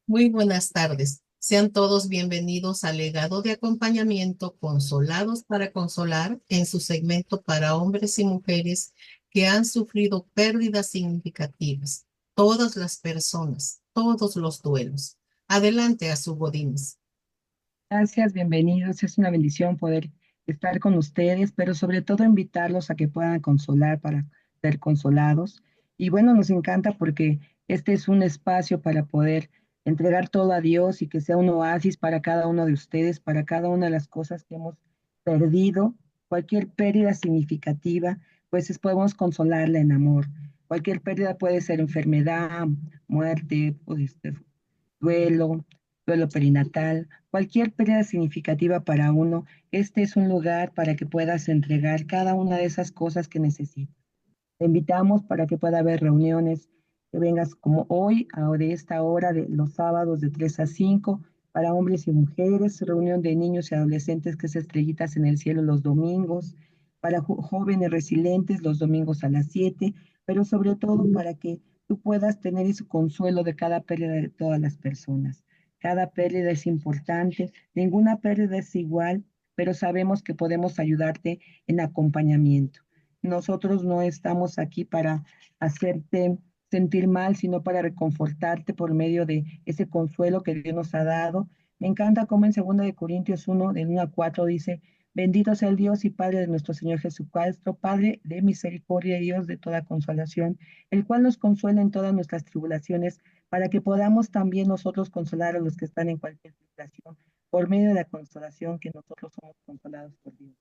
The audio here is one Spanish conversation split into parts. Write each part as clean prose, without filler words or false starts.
Muy buenas tardes. Sean todos bienvenidos al legado de acompañamiento Consolados para Consolar en su segmento para hombres y mujeres que han sufrido pérdidas significativas. Todas las personas, todos los duelos. Adelante a su Godínez. Gracias, bienvenidos. Es una bendición poder estar con ustedes, pero sobre todo invitarlos a que puedan consolar para ser consolados. Y bueno, nos encanta porque este es un espacio para poder entregar todo a Dios y que sea un oasis para cada uno de ustedes, para cada una de las cosas que hemos perdido. Cualquier pérdida significativa, pues podemos consolarla en amor. Cualquier pérdida puede ser enfermedad, muerte, puede ser duelo, duelo perinatal, cualquier pérdida significativa para uno, este es un lugar para que puedas entregar cada una de esas cosas que necesitas. Te invitamos para que pueda haber reuniones, que vengas como hoy, de esta hora, de los sábados de 3 a 5 para hombres y mujeres, reunión de niños y adolescentes que es Estrellitas en el Cielo los domingos, para jóvenes resilientes los domingos a las 7, pero sobre todo para que tú puedas tener ese consuelo de cada pérdida de todas las personas. Cada pérdida es importante, ninguna pérdida es igual, pero sabemos que podemos ayudarte en acompañamiento. Nosotros no estamos aquí para hacerte sentir mal, sino para reconfortarte por medio de ese consuelo que Dios nos ha dado. Me encanta cómo en 2 Corintios 1, del 1 a 4 dice, bendito sea el Dios y Padre de nuestro Señor Jesucristo, Padre de misericordia y Dios de toda consolación, el cual nos consuela en todas nuestras tribulaciones, para que podamos también nosotros consolar a los que están en cualquier tribulación, por medio de la consolación que nosotros somos consolados por Dios.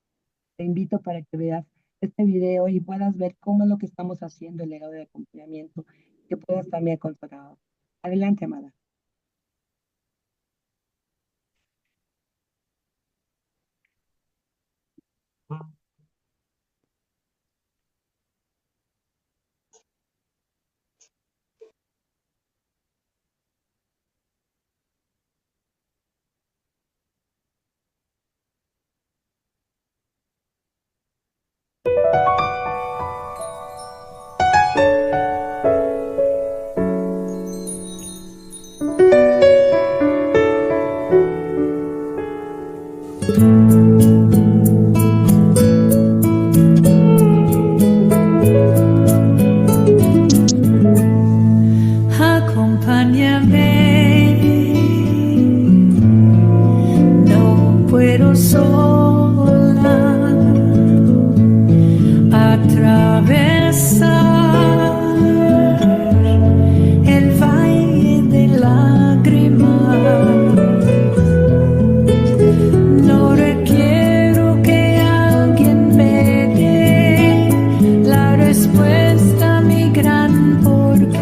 Te invito para que veas este video y puedas ver cómo es lo que estamos haciendo el legado de acompañamiento, que puedas también consolar. Adelante, amada. Acompáñame, no puedo sola atravesar el valle de lágrimas. No requiero que alguien me dé la respuesta a mi gran porqué.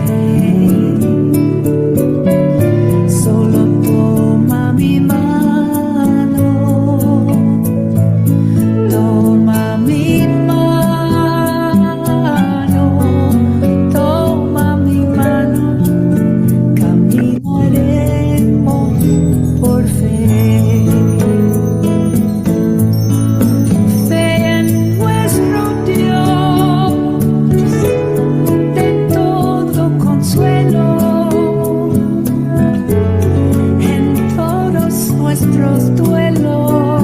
Solo toma mi mano, toma mi mano, toma mi mano, caminaremos por fe. Fe en nuestro Dios, de todo consuelo, en todos nuestros duelos,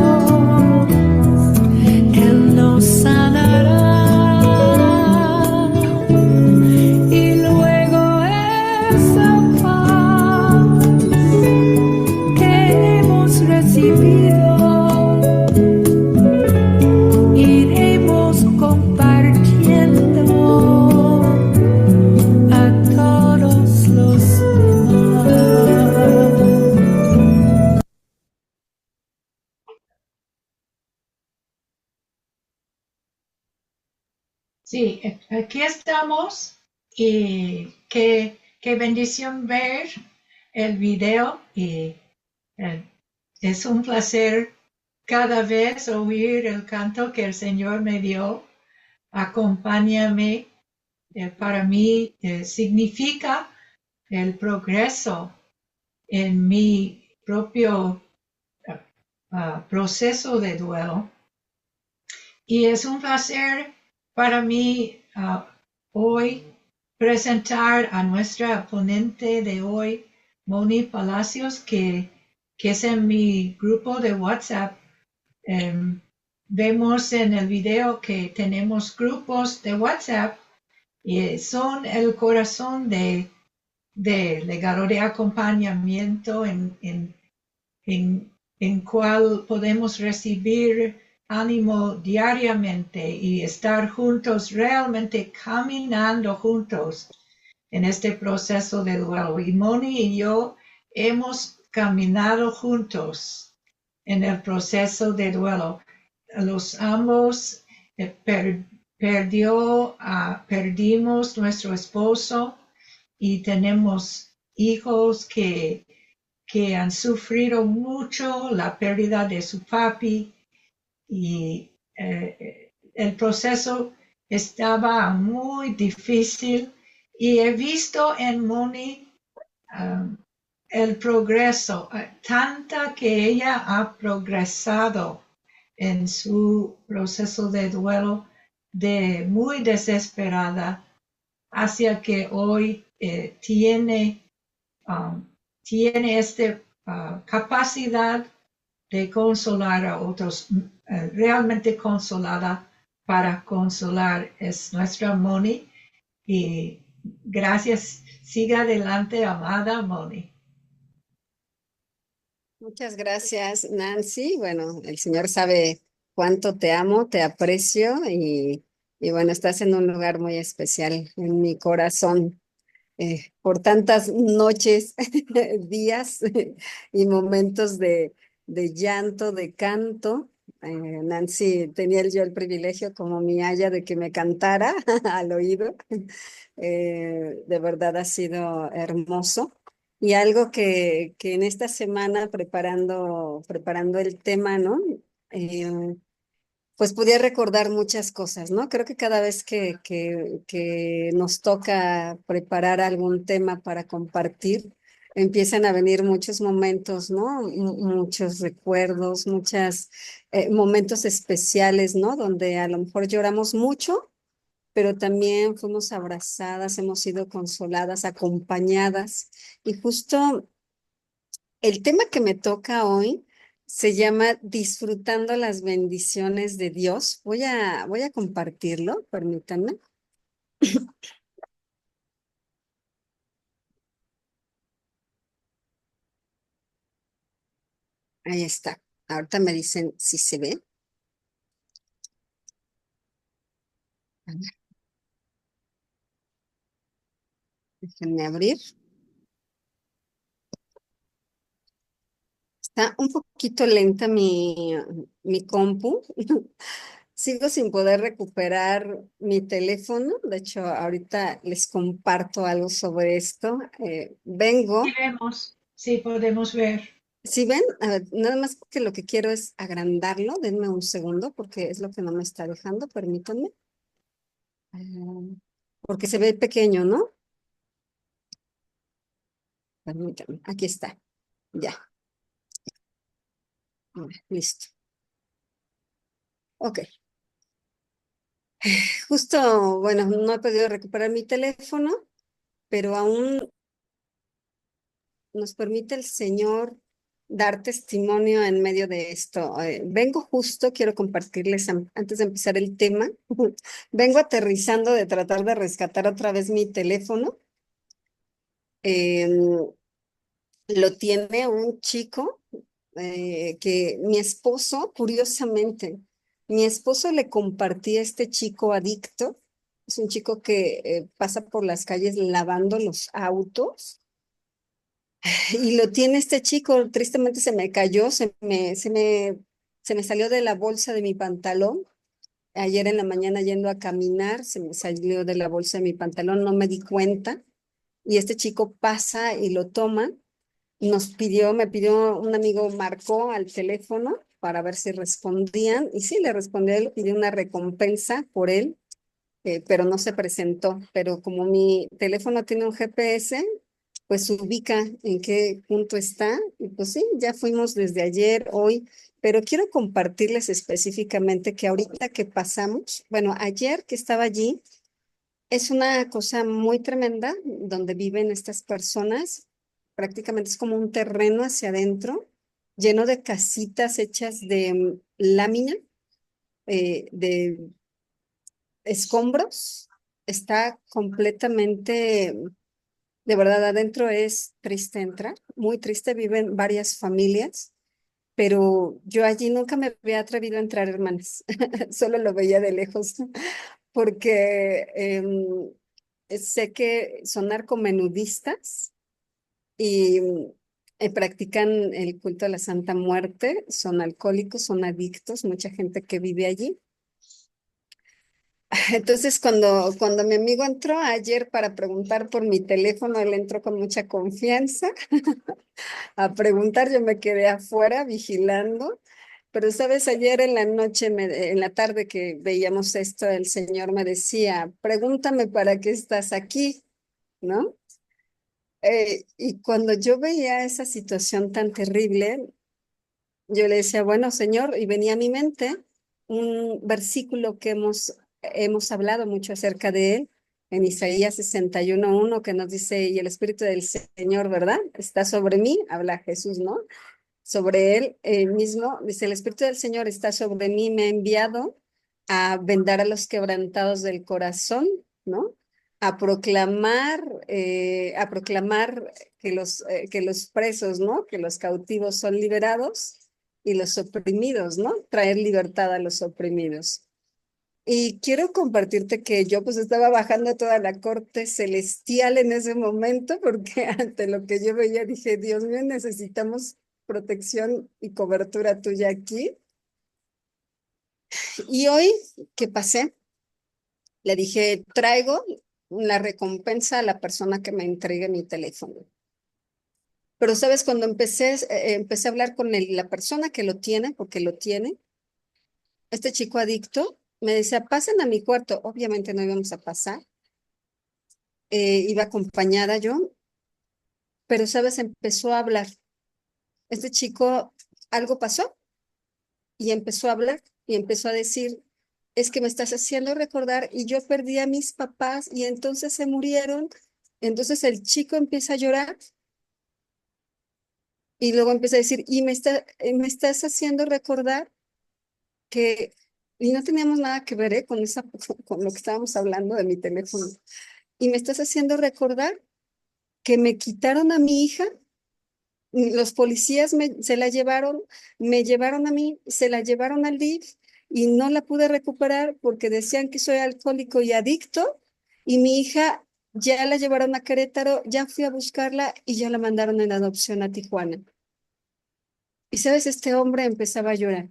Él nos sanará. Y luego esa paz que hemos recibido, iremos compartiendo a todos los demás. Sí, aquí estamos y qué bendición ver el video y eh, es un placer cada vez oír el canto que el Señor me dio. Acompáñame, para mí significa el progreso en mi propio proceso de duelo. Y es un placer para mí hoy presentar a nuestra ponente de hoy, Moni Palacios, que es en mi grupo de WhatsApp. Vemos en el video que tenemos grupos de WhatsApp y son el corazón de legado de acompañamiento en cual podemos recibir ánimo diariamente y estar juntos, realmente caminando juntos en este proceso de duelo. Y Moni y yo hemos caminado juntos en el proceso de duelo. Los ambos perdimos nuestro esposo y tenemos hijos que han sufrido mucho la pérdida de su papi y el proceso estaba muy difícil y he visto en Moni el progreso, tanta que ella ha progresado en su proceso de duelo, de muy desesperada, hacia que hoy tiene esta capacidad de consolar a otros, realmente consolada para consolar. Es nuestra Moni y gracias. Siga adelante, amada Moni. Muchas gracias, Nancy. Bueno, el Señor sabe cuánto te amo, te aprecio y bueno, estás en un lugar muy especial en mi corazón. Por tantas noches, días y momentos de llanto, de canto. Nancy, tenía yo el privilegio como mi haya de que me cantara al oído. De verdad ha sido hermoso. Y algo que en esta semana preparando el tema, ¿no? Pues podía recordar muchas cosas, ¿no? Creo que cada vez que nos toca preparar algún tema para compartir, empiezan a venir muchos momentos, ¿no? Muchos recuerdos, muchos momentos especiales, ¿no? Donde a lo mejor lloramos mucho, pero también fuimos abrazadas, hemos sido consoladas, acompañadas. Y justo el tema que me toca hoy se llama Disfrutando las bendiciones de Dios. Voy a compartirlo, permítanme. Ahí está. Ahorita me dicen si se ve. A ver, déjenme abrir. Está un poquito lenta mi compu. Sigo sin poder recuperar mi teléfono. De hecho, ahorita les comparto algo sobre esto. Sí vemos, sí podemos ver. Si ven, a ver, nada más que lo que quiero es agrandarlo. Denme un segundo porque es lo que no me está dejando. Permítanme. Porque se ve pequeño, ¿no? Permítanme. Aquí está. Ya. Listo. Ok. Justo, bueno, no he podido recuperar mi teléfono, pero aún nos permite el Señor dar testimonio en medio de esto. Vengo justo, quiero compartirles antes de empezar el tema, vengo aterrizando de tratar de rescatar otra vez mi teléfono. Lo tiene un chico que mi esposo, curiosamente, mi esposo le compartía a este chico adicto. Es un chico que pasa por las calles lavando los autos. Y lo tiene este chico, tristemente se me cayó, se me salió de la bolsa de mi pantalón. Ayer en la mañana yendo a caminar, se me salió de la bolsa de mi pantalón, no me di cuenta. Y este chico pasa y lo toma. Me pidió, un amigo marcó al teléfono para ver si respondían. Y sí, le respondió, le pidió una recompensa por él, pero no se presentó. Pero como mi teléfono tiene un GPS, pues ubica en qué punto está. Y pues sí, ya fuimos desde ayer, hoy, pero quiero compartirles específicamente que ahorita que pasamos, bueno, ayer que estaba allí, es una cosa muy tremenda donde viven estas personas prácticamente es como un terreno hacia adentro, lleno de casitas hechas de lámina, de escombros. Está completamente, de verdad, adentro es triste entrar, muy triste, viven varias familias, pero yo allí nunca me había atrevido a entrar, hermanas, solo lo veía de lejos, porque sé que son narcomenudistas y practican el culto a la Santa Muerte, son alcohólicos, son adictos, mucha gente que vive allí. Entonces, cuando mi amigo entró ayer para preguntar por mi teléfono, él entró con mucha confianza a preguntar, yo me quedé afuera vigilando, pero sabes, ayer en la noche, en la tarde que veíamos esto, el Señor me decía, pregúntame para qué estás aquí, ¿no? Y cuando yo veía esa situación tan terrible, yo le decía, bueno, Señor, y venía a mi mente un versículo que hemos hablado mucho acerca de él, en Isaías 61:1, que nos dice, y el Espíritu del Señor, ¿verdad? Está sobre mí, habla Jesús, ¿no? Sobre él mismo, dice, el Espíritu del Señor está sobre mí, me ha enviado a vendar a los quebrantados del corazón, ¿no? A proclamar que los presos, ¿no? Que los cautivos son liberados y los oprimidos, ¿no? Traer libertad a los oprimidos. Y quiero compartirte que yo pues estaba bajando toda la corte celestial en ese momento porque ante lo que yo veía dije, Dios mío, necesitamos protección y cobertura tuya aquí. Y hoy que pasé, le dije, traigo la recompensa a la persona que me entregue mi teléfono. Pero sabes, cuando empecé a hablar con la persona que lo tiene, porque lo tiene, este chico adicto, me decía, pasen a mi cuarto. Obviamente no íbamos a pasar. Iba acompañada yo, pero sabes, empezó a hablar. Este chico, algo pasó y empezó a hablar y empezó a decir, es que me estás haciendo recordar y yo perdí a mis papás y entonces se murieron. Entonces el chico empieza a llorar y luego empieza a decir, y me estás haciendo recordar que, y no teníamos nada que ver con lo que estábamos hablando de mi teléfono, y me estás haciendo recordar que me quitaron a mi hija. Los policías se la llevaron, me llevaron a mí, se la llevaron al DIF y no la pude recuperar porque decían que soy alcohólico y adicto y mi hija ya la llevaron a Querétaro, ya fui a buscarla y ya la mandaron en adopción a Tijuana. Y sabes, este hombre empezaba a llorar.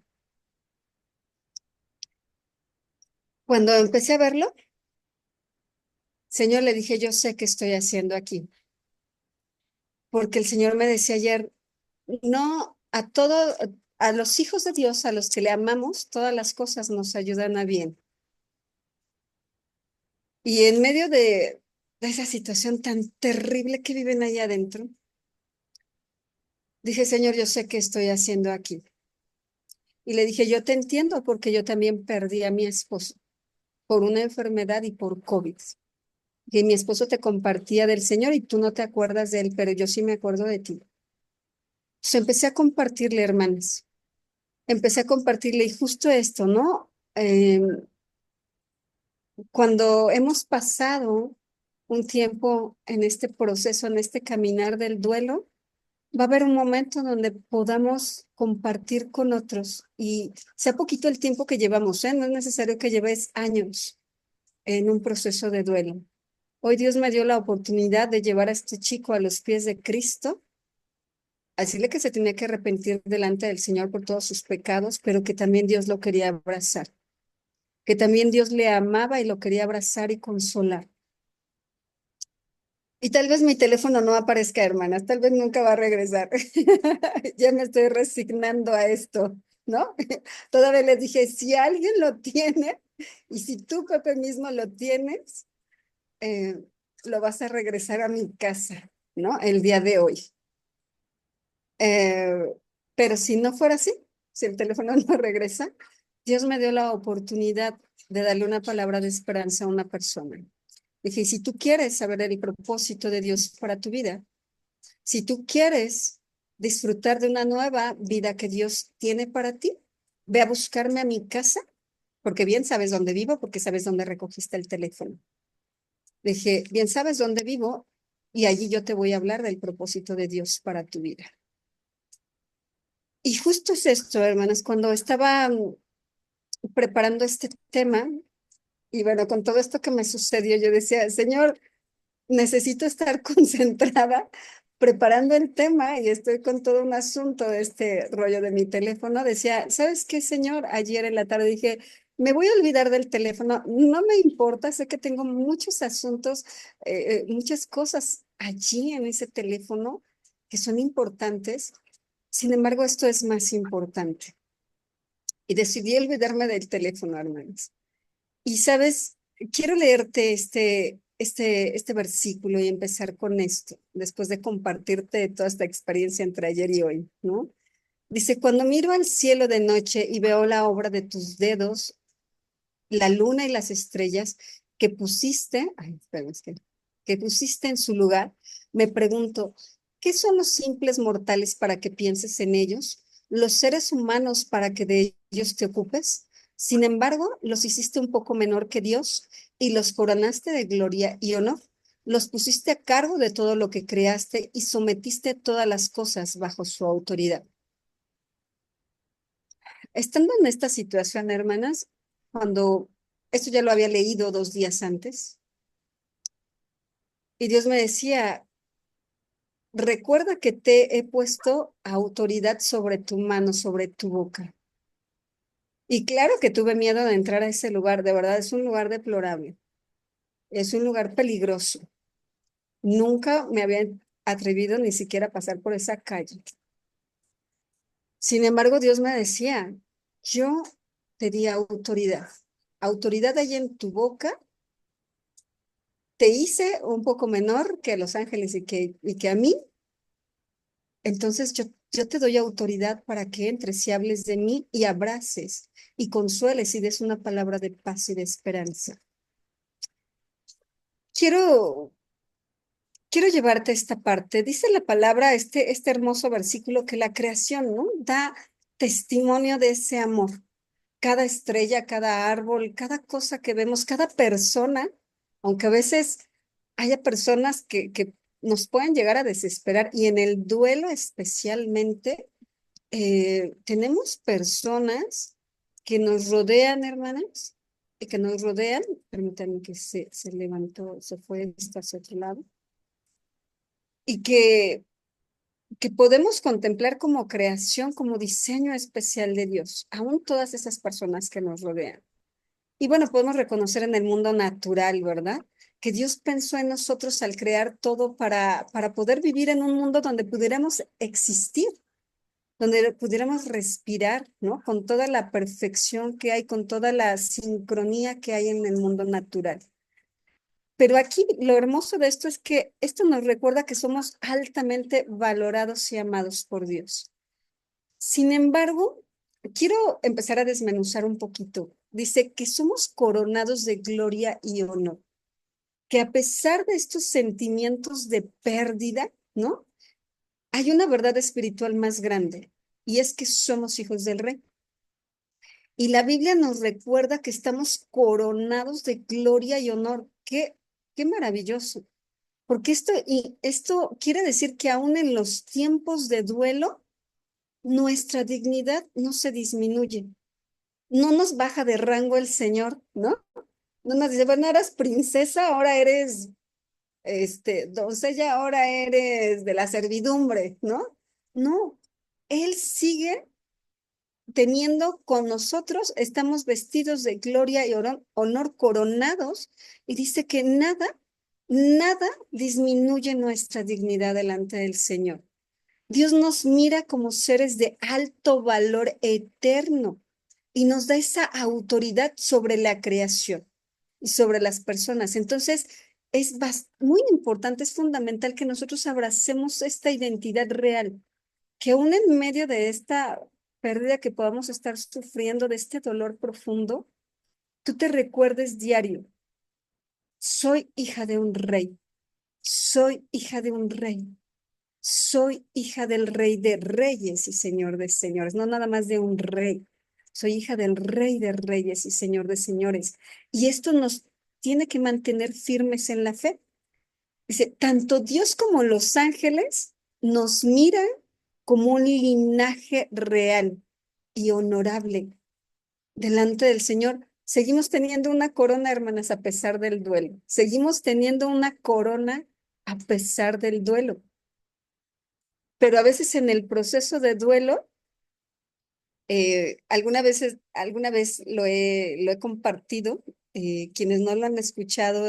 Cuando empecé a verlo, Señor, le dije, yo sé qué estoy haciendo aquí, porque el Señor me decía ayer, no a los hijos de Dios, a los que le amamos, todas las cosas nos ayudan a bien. Y en medio de esa situación tan terrible que viven ahí adentro, dije, Señor, yo sé qué estoy haciendo aquí. Y le dije, yo te entiendo porque yo también perdí a mi esposo por una enfermedad y por COVID. Que mi esposo te compartía del Señor y tú no te acuerdas de él, pero yo sí me acuerdo de ti. Entonces empecé a compartirle, hermanas. Empecé a compartirle y justo esto, ¿no? Cuando hemos pasado un tiempo en este proceso, en este caminar del duelo, va a haber un momento donde podamos compartir con otros y sea poquito el tiempo que llevamos, ¿eh? No es necesario que lleves años en un proceso de duelo. Hoy Dios me dio la oportunidad de llevar a este chico a los pies de Cristo, a decirle que se tenía que arrepentir delante del Señor por todos sus pecados, pero que también Dios lo quería abrazar, que también Dios le amaba y lo quería abrazar y consolar. Y tal vez mi teléfono no aparezca, hermanas, tal vez nunca va a regresar. Ya me estoy resignando a esto, ¿no? Todavía les dije, si alguien lo tiene, y si tú, Pepe, mismo lo tienes, lo vas a regresar a mi casa, ¿no? El día de hoy. Eh, pero si no fuera así, si el teléfono no regresa, Dios me dio la oportunidad de darle una palabra de esperanza a una persona. Dije, si tú quieres saber el propósito de Dios para tu vida, Si tú quieres disfrutar de una nueva vida que Dios tiene para ti, ve a buscarme a mi casa, porque bien sabes dónde vivo, porque sabes dónde recogiste el teléfono. Dije, bien sabes dónde vivo y allí yo te voy a hablar del propósito de Dios para tu vida. Y justo es esto, hermanas, cuando estaba preparando este tema, y bueno, con todo esto que me sucedió, yo decía, Señor, necesito estar concentrada preparando el tema y estoy con todo un asunto de este rollo de mi teléfono. Decía, ¿sabes qué, señor? Ayer en la tarde dije, me voy a olvidar del teléfono, no me importa, sé que tengo muchos asuntos, muchas cosas allí en ese teléfono que son importantes. Sin embargo, esto es más importante. Y decidí olvidarme del teléfono, hermanos. Y sabes, quiero leerte este versículo y empezar con esto, después de compartirte toda esta experiencia entre ayer y hoy, ¿no? Dice, cuando miro al cielo de noche y veo la obra de tus dedos, la luna y las estrellas que pusiste, ay, espera, que pusiste en su lugar, me pregunto, ¿qué son los simples mortales para que pienses en ellos? ¿Los seres humanos para que de ellos te ocupes? Sin embargo, los hiciste un poco menor que Dios y los coronaste de gloria y honor. Los pusiste a cargo de todo lo que creaste y sometiste todas las cosas bajo su autoridad. Estando en esta situación, hermanas, cuando esto ya lo había leído 2 días antes, y Dios me decía, recuerda que te he puesto autoridad sobre tu mano, sobre tu boca. Y claro que tuve miedo de entrar a ese lugar, de verdad es un lugar deplorable, es un lugar peligroso. Nunca me había atrevido ni siquiera a pasar por esa calle. Sin embargo, Dios me decía, yo te di autoridad, autoridad hay en tu boca, te hice un poco menor que a los ángeles y que a mí, entonces yo te doy autoridad para que entres y hables de mí y abraces y consueles y des una palabra de paz y de esperanza. Quiero, quiero llevarte a esta parte. Dice la palabra, este hermoso versículo, que la creación, ¿no? Da testimonio de ese amor. Cada estrella, cada árbol, cada cosa que vemos, cada persona, aunque a veces haya personas que nos pueden llegar a desesperar y en el duelo especialmente, tenemos personas que nos rodean, hermanas, y que nos rodean, permítanme que se levantó, se fue hacia otro lado, y que podemos contemplar como creación, como diseño especial de Dios, aún todas esas personas que nos rodean. Y bueno, podemos reconocer en el mundo natural, ¿verdad? Que Dios pensó en nosotros al crear todo para poder vivir en un mundo donde pudiéramos existir, donde pudiéramos respirar, ¿no? Con toda la perfección que hay, con toda la sincronía que hay en el mundo natural. Pero aquí lo hermoso de esto es que esto nos recuerda que somos altamente valorados y amados por Dios. Sin embargo, quiero empezar a desmenuzar un poquito. Dice que somos coronados de gloria y honor, que a pesar de estos sentimientos de pérdida, ¿no? Hay una verdad espiritual más grande y es que somos hijos del Rey. Y la Biblia nos recuerda que estamos coronados de gloria y honor. Qué maravilloso. Porque esto quiere decir que aún en los tiempos de duelo, nuestra dignidad no se disminuye. No nos baja de rango el Señor, ¿no? No nos dice, bueno, eras princesa, ahora eres doncella, ahora eres de la servidumbre, ¿no? No, Él sigue teniendo con nosotros, estamos vestidos de gloria y honor coronados, y dice que nada disminuye nuestra dignidad delante del Señor. Dios nos mira como seres de alto valor eterno y nos da esa autoridad sobre la creación y sobre las personas. Entonces, es muy importante, es fundamental que nosotros abracemos esta identidad real, que aún en medio de esta pérdida que podamos estar sufriendo, de este dolor profundo, tú te recuerdes diario, soy hija de un rey, soy hija de un rey. soy hija del Rey de Reyes y Señor de Señores, no nada más de un rey. Soy hija del Rey de Reyes y Señor de Señores. Y esto nos tiene que mantener firmes en la fe. Dice, tanto Dios como los ángeles nos miran como un linaje real y honorable delante del Señor. Seguimos teniendo una corona, hermanas, a pesar del duelo. Seguimos teniendo una corona a pesar del duelo. Pero a veces en el proceso de duelo, alguna vez lo he compartido, quienes no lo han escuchado,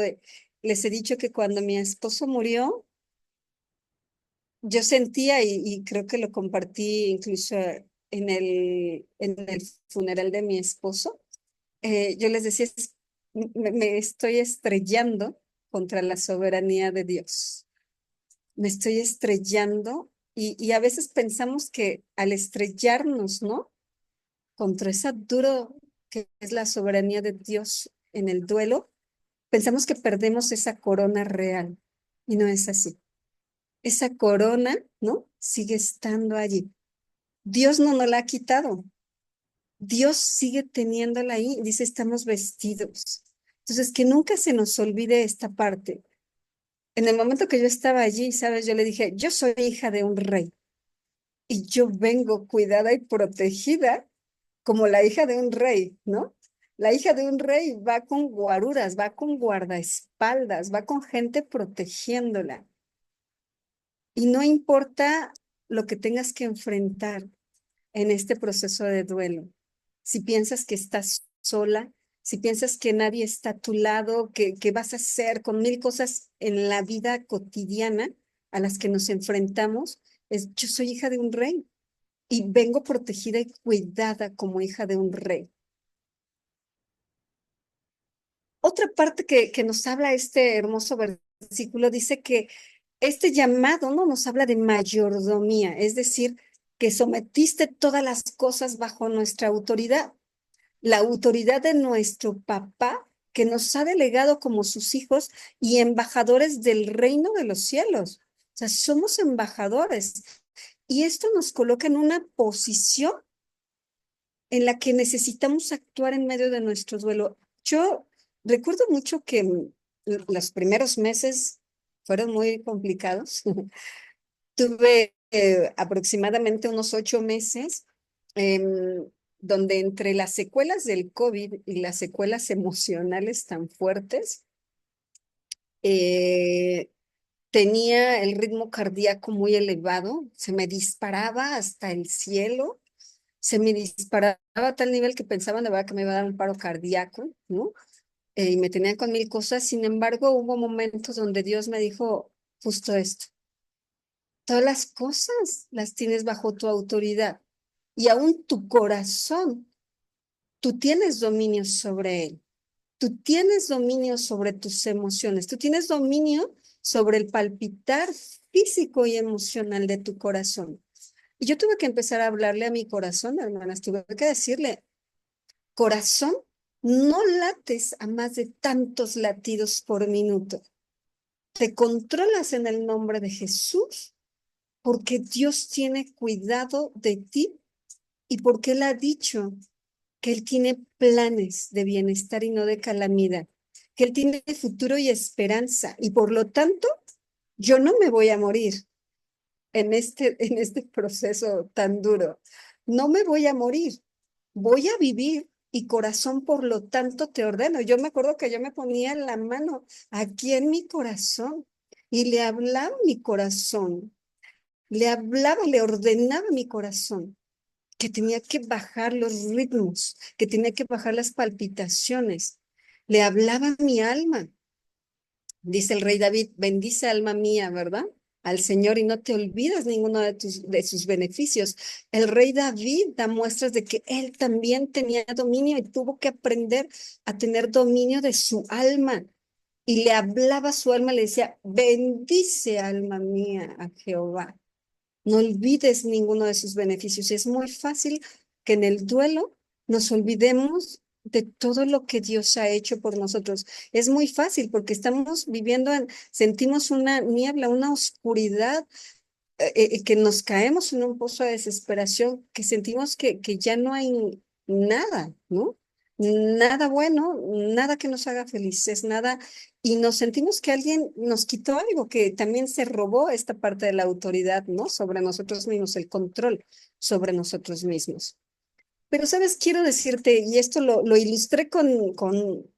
les he dicho que cuando mi esposo murió, yo sentía, y creo que lo compartí incluso en el funeral de mi esposo, yo les decía, me estoy estrellando contra la soberanía de Dios. Me estoy estrellando y a veces pensamos que al estrellarnos, ¿no? Contra esa duro que es la soberanía de Dios en el duelo, pensamos que perdemos esa corona real y no es así. Esa corona, ¿no? Sigue estando allí. Dios no nos la ha quitado. Dios sigue teniéndola ahí. Dice, estamos vestidos. Entonces, que nunca se nos olvide esta parte. En el momento que yo estaba allí, ¿sabes? Yo le dije, yo soy hija de un rey y yo vengo cuidada y protegida como la hija de un rey, ¿no? La hija de un rey va con guaruras, va con guardaespaldas, va con gente protegiéndola. Y no importa lo que tengas que enfrentar en este proceso de duelo. Si piensas que estás sola, si piensas que nadie está a tu lado, que vas a hacer con mil cosas en la vida cotidiana a las que nos enfrentamos, yo soy hija de un rey y vengo protegida y cuidada como hija de un rey. Otra parte que nos habla este hermoso versículo dice que este llamado, ¿no? Nos habla de mayordomía, es decir, que sometiste todas las cosas bajo nuestra autoridad, la autoridad de nuestro papá que nos ha delegado como sus hijos y embajadores del reino de los cielos. O sea, somos embajadores y esto nos coloca en una posición en la que necesitamos actuar en medio de nuestro duelo. Yo recuerdo mucho que los primeros meses fueron muy complicados. Tuve aproximadamente unos 8 meses donde entre las secuelas del COVID y las secuelas emocionales tan fuertes, eh, tenía el ritmo cardíaco muy elevado, se me disparaba hasta el cielo, se me disparaba a tal nivel que pensaban de verdad que me iba a dar un paro cardíaco, ¿no? Y me tenían con mil cosas. Sin embargo, hubo momentos donde Dios me dijo justo esto: todas las cosas las tienes bajo tu autoridad y aún tu corazón, tú tienes dominio sobre él. Tú tienes dominio sobre tus emociones, tú tienes dominio sobre el palpitar físico y emocional de tu corazón. Y yo tuve que empezar a hablarle a mi corazón, hermanas, tuve que decirle, corazón, no lates a más de tantos latidos por minuto. Te controlas en el nombre de Jesús porque Dios tiene cuidado de ti y porque Él ha dicho que Él tiene planes de bienestar y no de calamidad, que Él tiene futuro y esperanza y por lo tanto yo no me voy a morir en este proceso tan duro. No me voy a morir, voy a vivir y corazón, por lo tanto, te ordeno. Yo me acuerdo que yo me ponía la mano aquí en mi corazón y le hablaba a mi corazón, le hablaba, le ordenaba a mi corazón que tenía que bajar los ritmos, que tenía que bajar las palpitaciones. Le hablaba a mi alma. Dice el rey David, bendice alma mía, ¿verdad? Al Señor y no te olvidas ninguno de sus beneficios. El rey David da muestras de que él también tenía dominio y tuvo que aprender a tener dominio de su alma. Y le hablaba a su alma, le decía, bendice alma mía a Jehová. No olvides ninguno de sus beneficios. Es muy fácil que en el duelo nos olvidemos de todo lo que Dios ha hecho por nosotros. Es muy fácil porque estamos viviendo sentimos una niebla, una oscuridad que nos caemos en un pozo de desesperación, que sentimos que ya no hay nada, ¿no? Nada bueno, nada que nos haga felices, nada, y nos sentimos que alguien nos quitó algo, que también se robó esta parte de la autoridad, ¿no? Sobre nosotros mismos, el control sobre nosotros mismos. Pero, ¿sabes? Quiero decirte, y esto lo ilustré con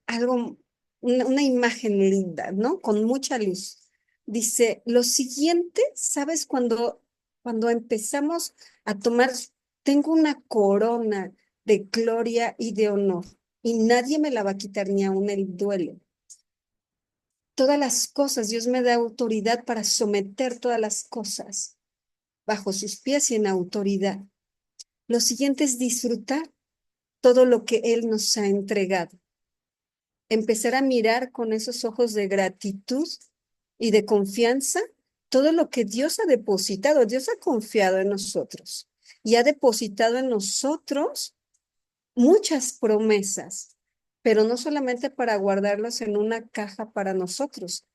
algo, una imagen linda, ¿no? Con mucha luz. Dice, lo siguiente, ¿sabes? Cuando empezamos a tomar, tengo una corona de gloria y de honor, y nadie me la va a quitar ni aun el duelo. Todas las cosas, Dios me da autoridad para someter todas las cosas bajo sus pies y en autoridad. Lo siguiente es disfrutar todo lo que Él nos ha entregado. Empezar a mirar con esos ojos de gratitud y de confianza todo lo que Dios ha depositado. Dios ha confiado en nosotros y ha depositado en nosotros muchas promesas, pero no solamente para guardarlas en una caja para nosotros,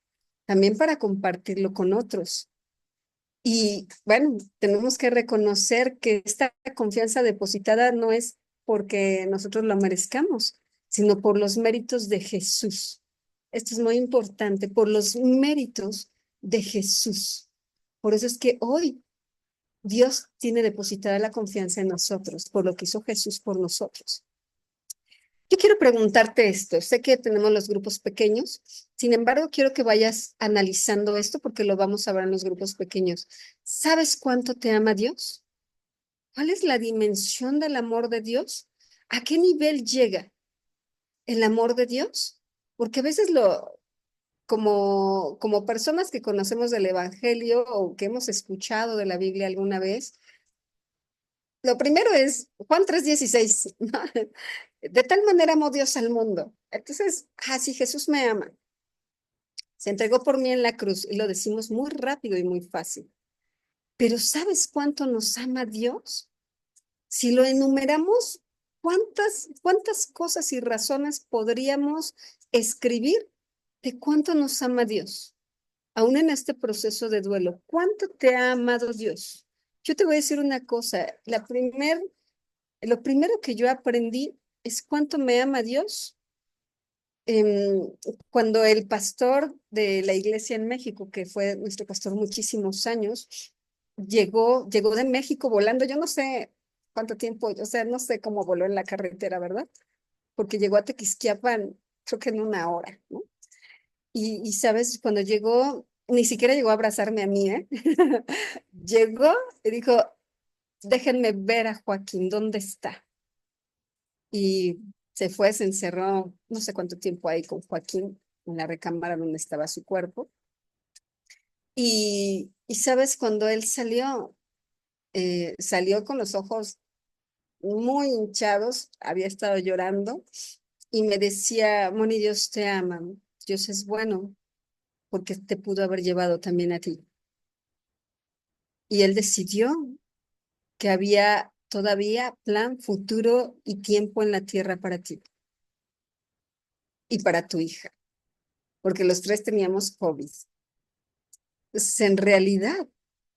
también para compartirlo con otros. Y bueno, tenemos que reconocer que esta confianza depositada no es porque nosotros lo merezcamos, sino por los méritos de Jesús. Esto es muy importante, por los méritos de Jesús. Por eso es que hoy Dios tiene depositada la confianza en nosotros, por lo que hizo Jesús por nosotros. Yo quiero preguntarte esto. Sé que tenemos los grupos pequeños, sin embargo, quiero que vayas analizando esto porque lo vamos a ver en los grupos pequeños. ¿Sabes cuánto te ama Dios? ¿Cuál es la dimensión del amor de Dios? ¿A qué nivel llega el amor de Dios? Porque a veces como personas que conocemos del Evangelio o que hemos escuchado de la Biblia alguna vez, lo primero es Juan 3:16, ¿no? De tal manera amó Dios al mundo. Entonces, sí, Jesús me ama. Se entregó por mí en la cruz y lo decimos muy rápido y muy fácil. Pero ¿sabes cuánto nos ama Dios? Si lo enumeramos, ¿cuántas cosas y razones podríamos escribir de cuánto nos ama Dios? Aún en este proceso de duelo, ¿cuánto te ha amado Dios? Yo te voy a decir una cosa, lo primero que yo aprendí es cuánto me ama Dios. Cuando el pastor de la iglesia en México, que fue nuestro pastor muchísimos años, llegó de México volando, yo no sé cuánto tiempo, o sea, no sé cómo voló en la carretera, ¿verdad? Porque llegó a Tequisquiapan, creo que en una hora, ¿no? Y sabes, cuando llegó, ni siquiera llegó a abrazarme a mí, ¿eh? Llegó y dijo, déjenme ver a Joaquín, ¿dónde está? Y se fue, se encerró, no sé cuánto tiempo ahí con Joaquín en la recámara donde estaba su cuerpo. Y sabes, cuando él salió con los ojos muy hinchados, había estado llorando y me decía, Moni, Dios te ama, Dios es bueno, porque te pudo haber llevado también a ti. Y él decidió que había todavía plan, futuro y tiempo en la tierra para ti y para tu hija, porque los tres teníamos COVID. Entonces, en realidad,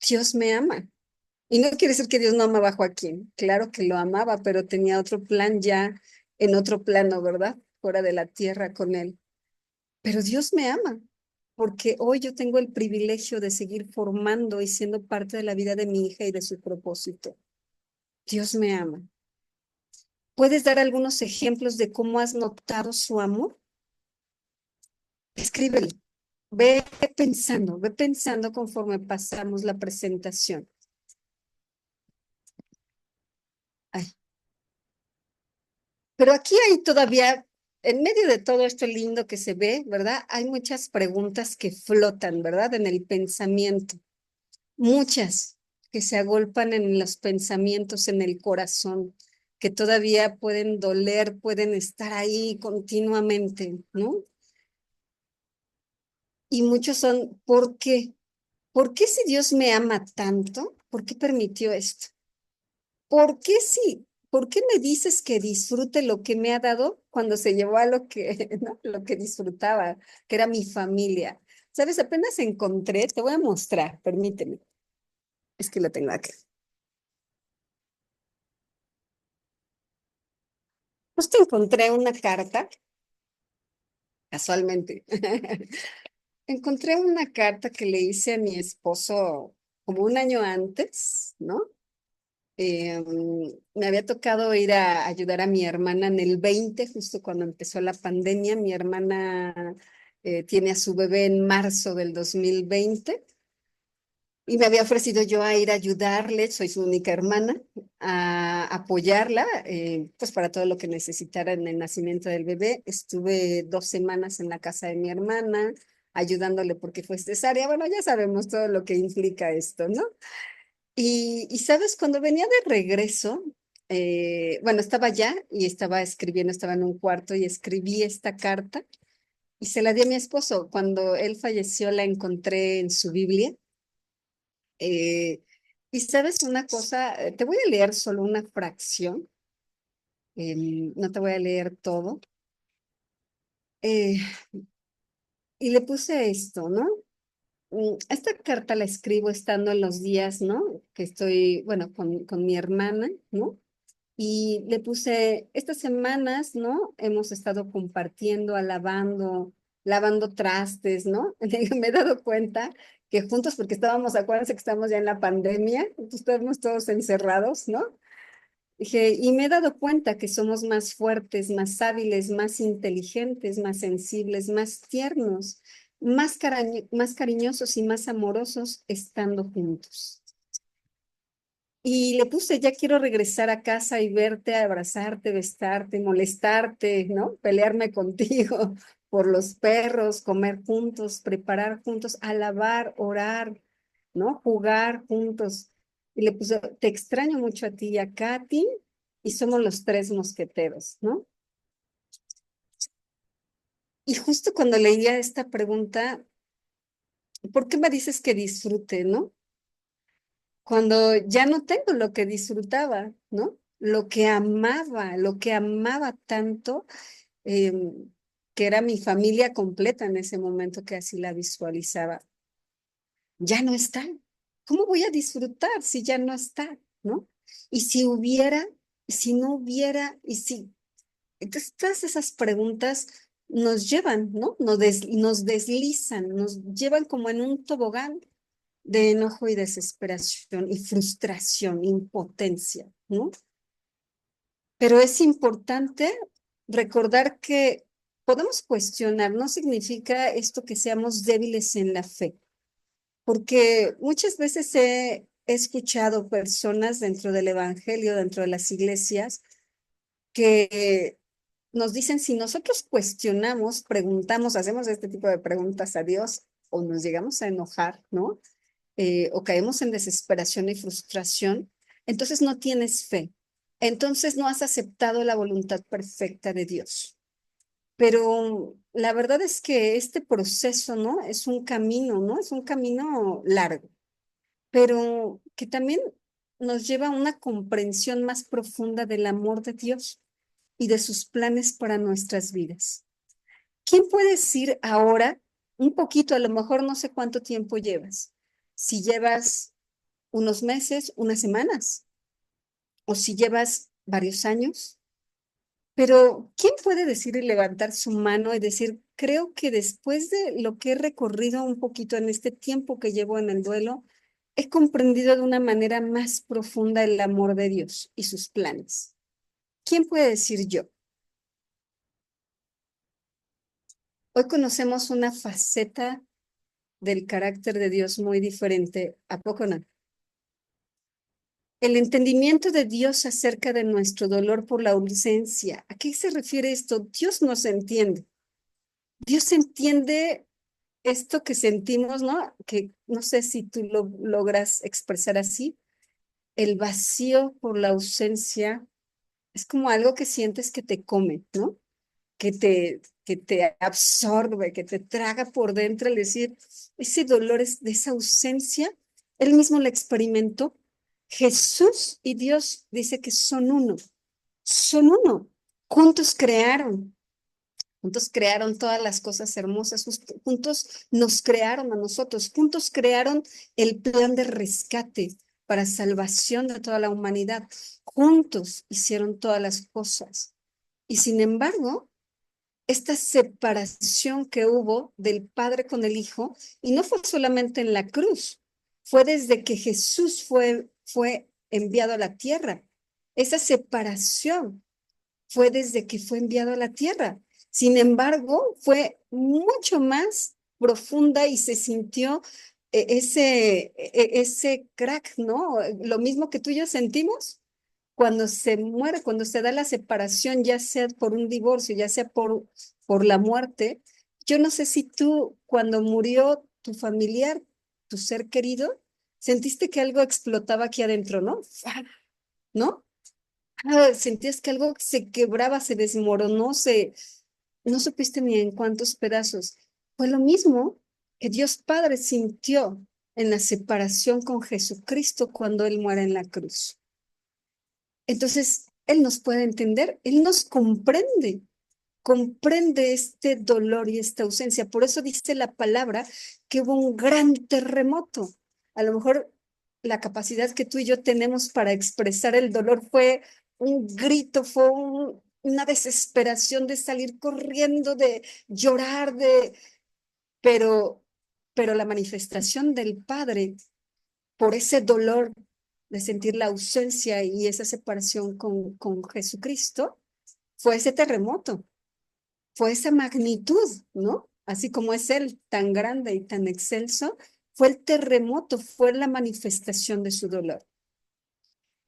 Dios me ama. Y no quiere decir que Dios no amaba a Joaquín. Claro que lo amaba, pero tenía otro plan ya en otro plano, ¿verdad? Fuera de la tierra con él. Pero Dios me ama, porque hoy yo tengo el privilegio de seguir formando y siendo parte de la vida de mi hija y de su propósito. Dios me ama. ¿Puedes dar algunos ejemplos de cómo has notado su amor? Escríbelo. Ve pensando conforme pasamos la presentación. Ay. Pero aquí hay todavía, en medio de todo esto lindo que se ve, ¿verdad? Hay muchas preguntas que flotan, ¿verdad? En el pensamiento. Muchas que se agolpan en los pensamientos, en el corazón, que todavía pueden doler, pueden estar ahí continuamente, ¿no? Y muchos son, ¿por qué? ¿Por qué si Dios me ama tanto? ¿Por qué permitió esto? ¿Por qué sí? ¿Por qué me dices que disfrute lo que me ha dado cuando se llevó a lo que, ¿no? Lo que disfrutaba, que era mi familia? ¿Sabes? Apenas encontré, te voy a mostrar, permíteme. Es que lo tengo acá. Justo encontré una carta, casualmente. Encontré una carta que le hice a mi esposo como un año antes, ¿no? Me había tocado ir a ayudar a mi hermana en el 20, justo cuando empezó la pandemia. Mi hermana tiene a su bebé en marzo del 2020 y me había ofrecido yo a ir a ayudarle, soy su única hermana, a apoyarla, pues para todo lo que necesitara en el nacimiento del bebé. Estuve 2 semanas en la casa de mi hermana, ayudándole porque fue cesárea. Bueno, ya sabemos todo lo que implica esto, ¿no? Y sabes, cuando venía de regreso, bueno, estaba allá y estaba escribiendo, estaba en un cuarto y escribí esta carta y se la di a mi esposo. Cuando él falleció, la encontré en su Biblia. eh, y sabes una cosa, te voy a leer solo una fracción, no te voy a leer todo. eh, y le puse esto, ¿no? Esta carta la escribo estando en los días, ¿no? Que estoy, bueno, con mi hermana, ¿no? Y le puse, estas semanas, ¿no? Hemos estado compartiendo, alabando, lavando trastes, ¿no? Me he dado cuenta que juntos, porque estábamos, acuérdense que estamos ya en la pandemia, entonces estamos todos encerrados, ¿no? Dije, y me he dado cuenta que somos más fuertes, más hábiles, más inteligentes, más sensibles, más tiernos, más cariñosos y más amorosos estando juntos. Y le puse, ya quiero regresar a casa y verte, abrazarte, besarte, molestarte, ¿no? Pelearme contigo por los perros, comer juntos, preparar juntos, alabar, orar, ¿no? Jugar juntos. Y le puse, te extraño mucho a ti y a Katy, y somos los 3 mosqueteros, ¿no? Y justo cuando leía esta pregunta, ¿por qué me dices que disfrute, no? Cuando ya no tengo lo que disfrutaba, ¿no? Lo que amaba tanto, que era mi familia completa en ese momento que así la visualizaba, ya no está. ¿Cómo voy a disfrutar si ya no está, ¿no? Y si hubiera, si no hubiera, y si... Entonces, todas esas preguntas nos llevan, ¿no? Nos deslizan, nos llevan como en un tobogán de enojo y desesperación y frustración, impotencia, ¿no? Pero es importante recordar que podemos cuestionar, no significa esto que seamos débiles en la fe, porque muchas veces he escuchado personas dentro del evangelio, dentro de las iglesias, que nos dicen si nosotros cuestionamos, preguntamos, hacemos este tipo de preguntas a Dios o nos llegamos a enojar, ¿no? O caemos en desesperación y frustración, entonces no tienes fe. Entonces no has aceptado la voluntad perfecta de Dios. Pero la verdad es que este proceso, ¿no? Es un camino, ¿no? Es un camino largo, pero que también nos lleva a una comprensión más profunda del amor de Dios y de sus planes para nuestras vidas. ¿Quién puede decir ahora, un poquito, a lo mejor no sé cuánto tiempo llevas? Si llevas unos meses, unas semanas, o si llevas varios años. Pero, ¿quién puede decir y levantar su mano y decir, creo que después de lo que he recorrido un poquito en este tiempo que llevo en el duelo, he comprendido de una manera más profunda el amor de Dios y sus planes? ¿Quién puede decir yo? Hoy conocemos una faceta del carácter de Dios muy diferente, ¿a poco no? El entendimiento de Dios acerca de nuestro dolor por la ausencia. ¿A qué se refiere esto? Dios nos entiende. Dios entiende esto que sentimos, ¿no? Que no sé si tú lo logras expresar así. El vacío por la ausencia es como algo que sientes que te come, ¿no? Que te absorbe, que te traga por dentro, al decir, ese dolor es de esa ausencia, él mismo lo experimentó. Jesús y Dios dice que son uno, juntos crearon todas las cosas hermosas, juntos nos crearon a nosotros, juntos crearon el plan de rescate, para salvación de toda la humanidad. Juntos hicieron todas las cosas. Y sin embargo, esta separación que hubo del Padre con el Hijo, y no fue solamente en la cruz, fue desde que Jesús fue enviado a la tierra. Esa separación fue desde que fue enviado a la tierra. Sin embargo, fue mucho más profunda y se sintió ese crack, ¿no? Lo mismo que tú y yo sentimos cuando se muere, cuando se da la separación, ya sea por un divorcio, ya sea por la muerte. Yo no sé si tú, cuando murió tu familiar, tu ser querido, sentiste que algo explotaba aquí adentro, ¿no? ¿No? Sentías que algo se quebraba, se desmoronó, no supiste ni en cuántos pedazos. Fue lo mismo que Dios Padre sintió en la separación con Jesucristo cuando Él muere en la cruz. Entonces, Él nos puede entender, Él nos comprende este dolor y esta ausencia. Por eso dice la palabra que hubo un gran terremoto. A lo mejor la capacidad que tú y yo tenemos para expresar el dolor fue un grito, fue una desesperación de salir corriendo, de llorar, pero, pero la manifestación del Padre por ese dolor de sentir la ausencia y esa separación con Jesucristo fue ese terremoto, fue esa magnitud, ¿no? Así como es Él tan grande y tan excelso, fue el terremoto, fue la manifestación de su dolor.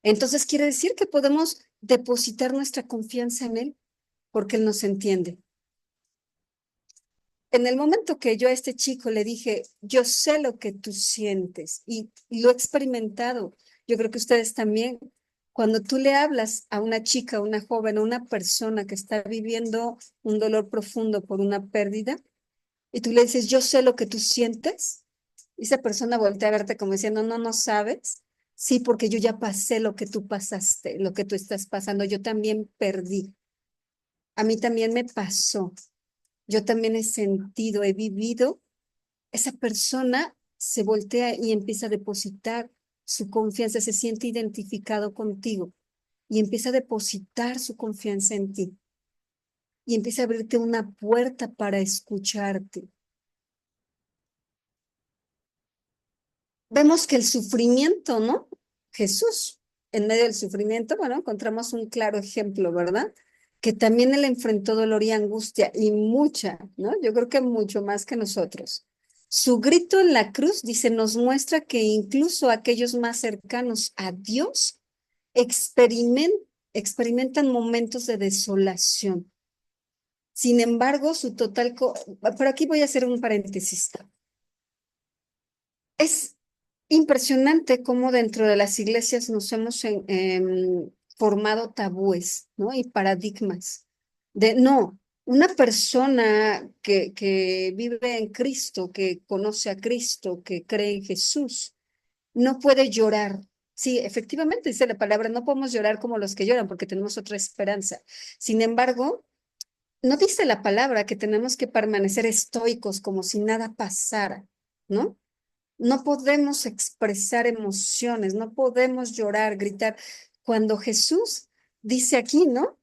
Entonces quiere decir que podemos depositar nuestra confianza en Él porque Él nos entiende. En el momento que yo a este chico le dije, yo sé lo que tú sientes y lo he experimentado, yo creo que ustedes también, cuando tú le hablas a una chica, a una joven, a una persona que está viviendo un dolor profundo por una pérdida, y tú le dices, yo sé lo que tú sientes, y esa persona voltea a verte como diciendo, no, no sabes. Sí, porque yo ya pasé lo que tú pasaste, lo que tú estás pasando, yo también perdí. A mí también me pasó. Yo también he sentido, he vivido. Esa persona se voltea y empieza a depositar su confianza, se siente identificado contigo y empieza a depositar su confianza en ti y empieza a abrirte una puerta para escucharte. Vemos que el sufrimiento, ¿no? Jesús, en medio del sufrimiento, bueno, encontramos un claro ejemplo, ¿verdad? Que también él enfrentó dolor y angustia y mucha, ¿no? Yo creo que mucho más que nosotros. Su grito en la cruz, dice, nos muestra que incluso aquellos más cercanos a Dios experimentan momentos de desolación. Sin embargo, pero aquí voy a hacer un paréntesis. Es impresionante cómo dentro de las iglesias nos hemos formado tabúes, ¿no? Y paradigmas de no, una persona que vive en Cristo, que conoce a Cristo, que cree en Jesús, no puede llorar. Sí, efectivamente dice la palabra, no podemos llorar como los que lloran porque tenemos otra esperanza. Sin embargo, no dice la palabra que tenemos que permanecer estoicos como si nada pasara, ¿no? No podemos expresar emociones, no podemos llorar, gritar. Cuando Jesús dice aquí, ¿no?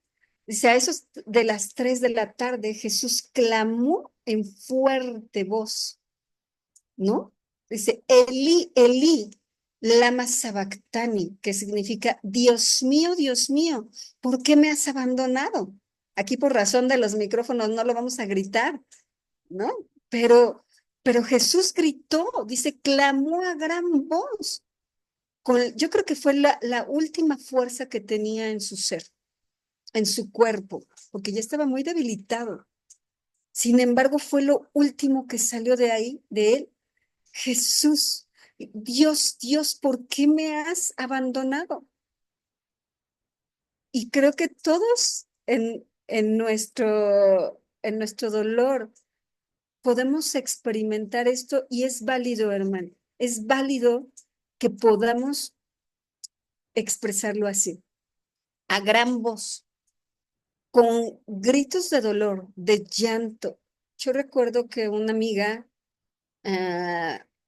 Dice a esos de las 3 de la tarde, Jesús clamó en fuerte voz, ¿no? Dice, Elí, Elí, lama sabactani, que significa, Dios mío, ¿por qué me has abandonado? Aquí por razón de los micrófonos no lo vamos a gritar, ¿no? Pero Jesús gritó, dice, clamó a gran voz. Yo creo que fue la última fuerza que tenía en su ser, en su cuerpo, porque ya estaba muy debilitado. Sin embargo, fue lo último que salió de ahí, de él. Jesús, Dios, ¿por qué me has abandonado? Y creo que todos en nuestro dolor, podemos experimentar esto y es válido, hermano. Es válido que podamos expresarlo así, a gran voz, con gritos de dolor, de llanto. Yo recuerdo que una amiga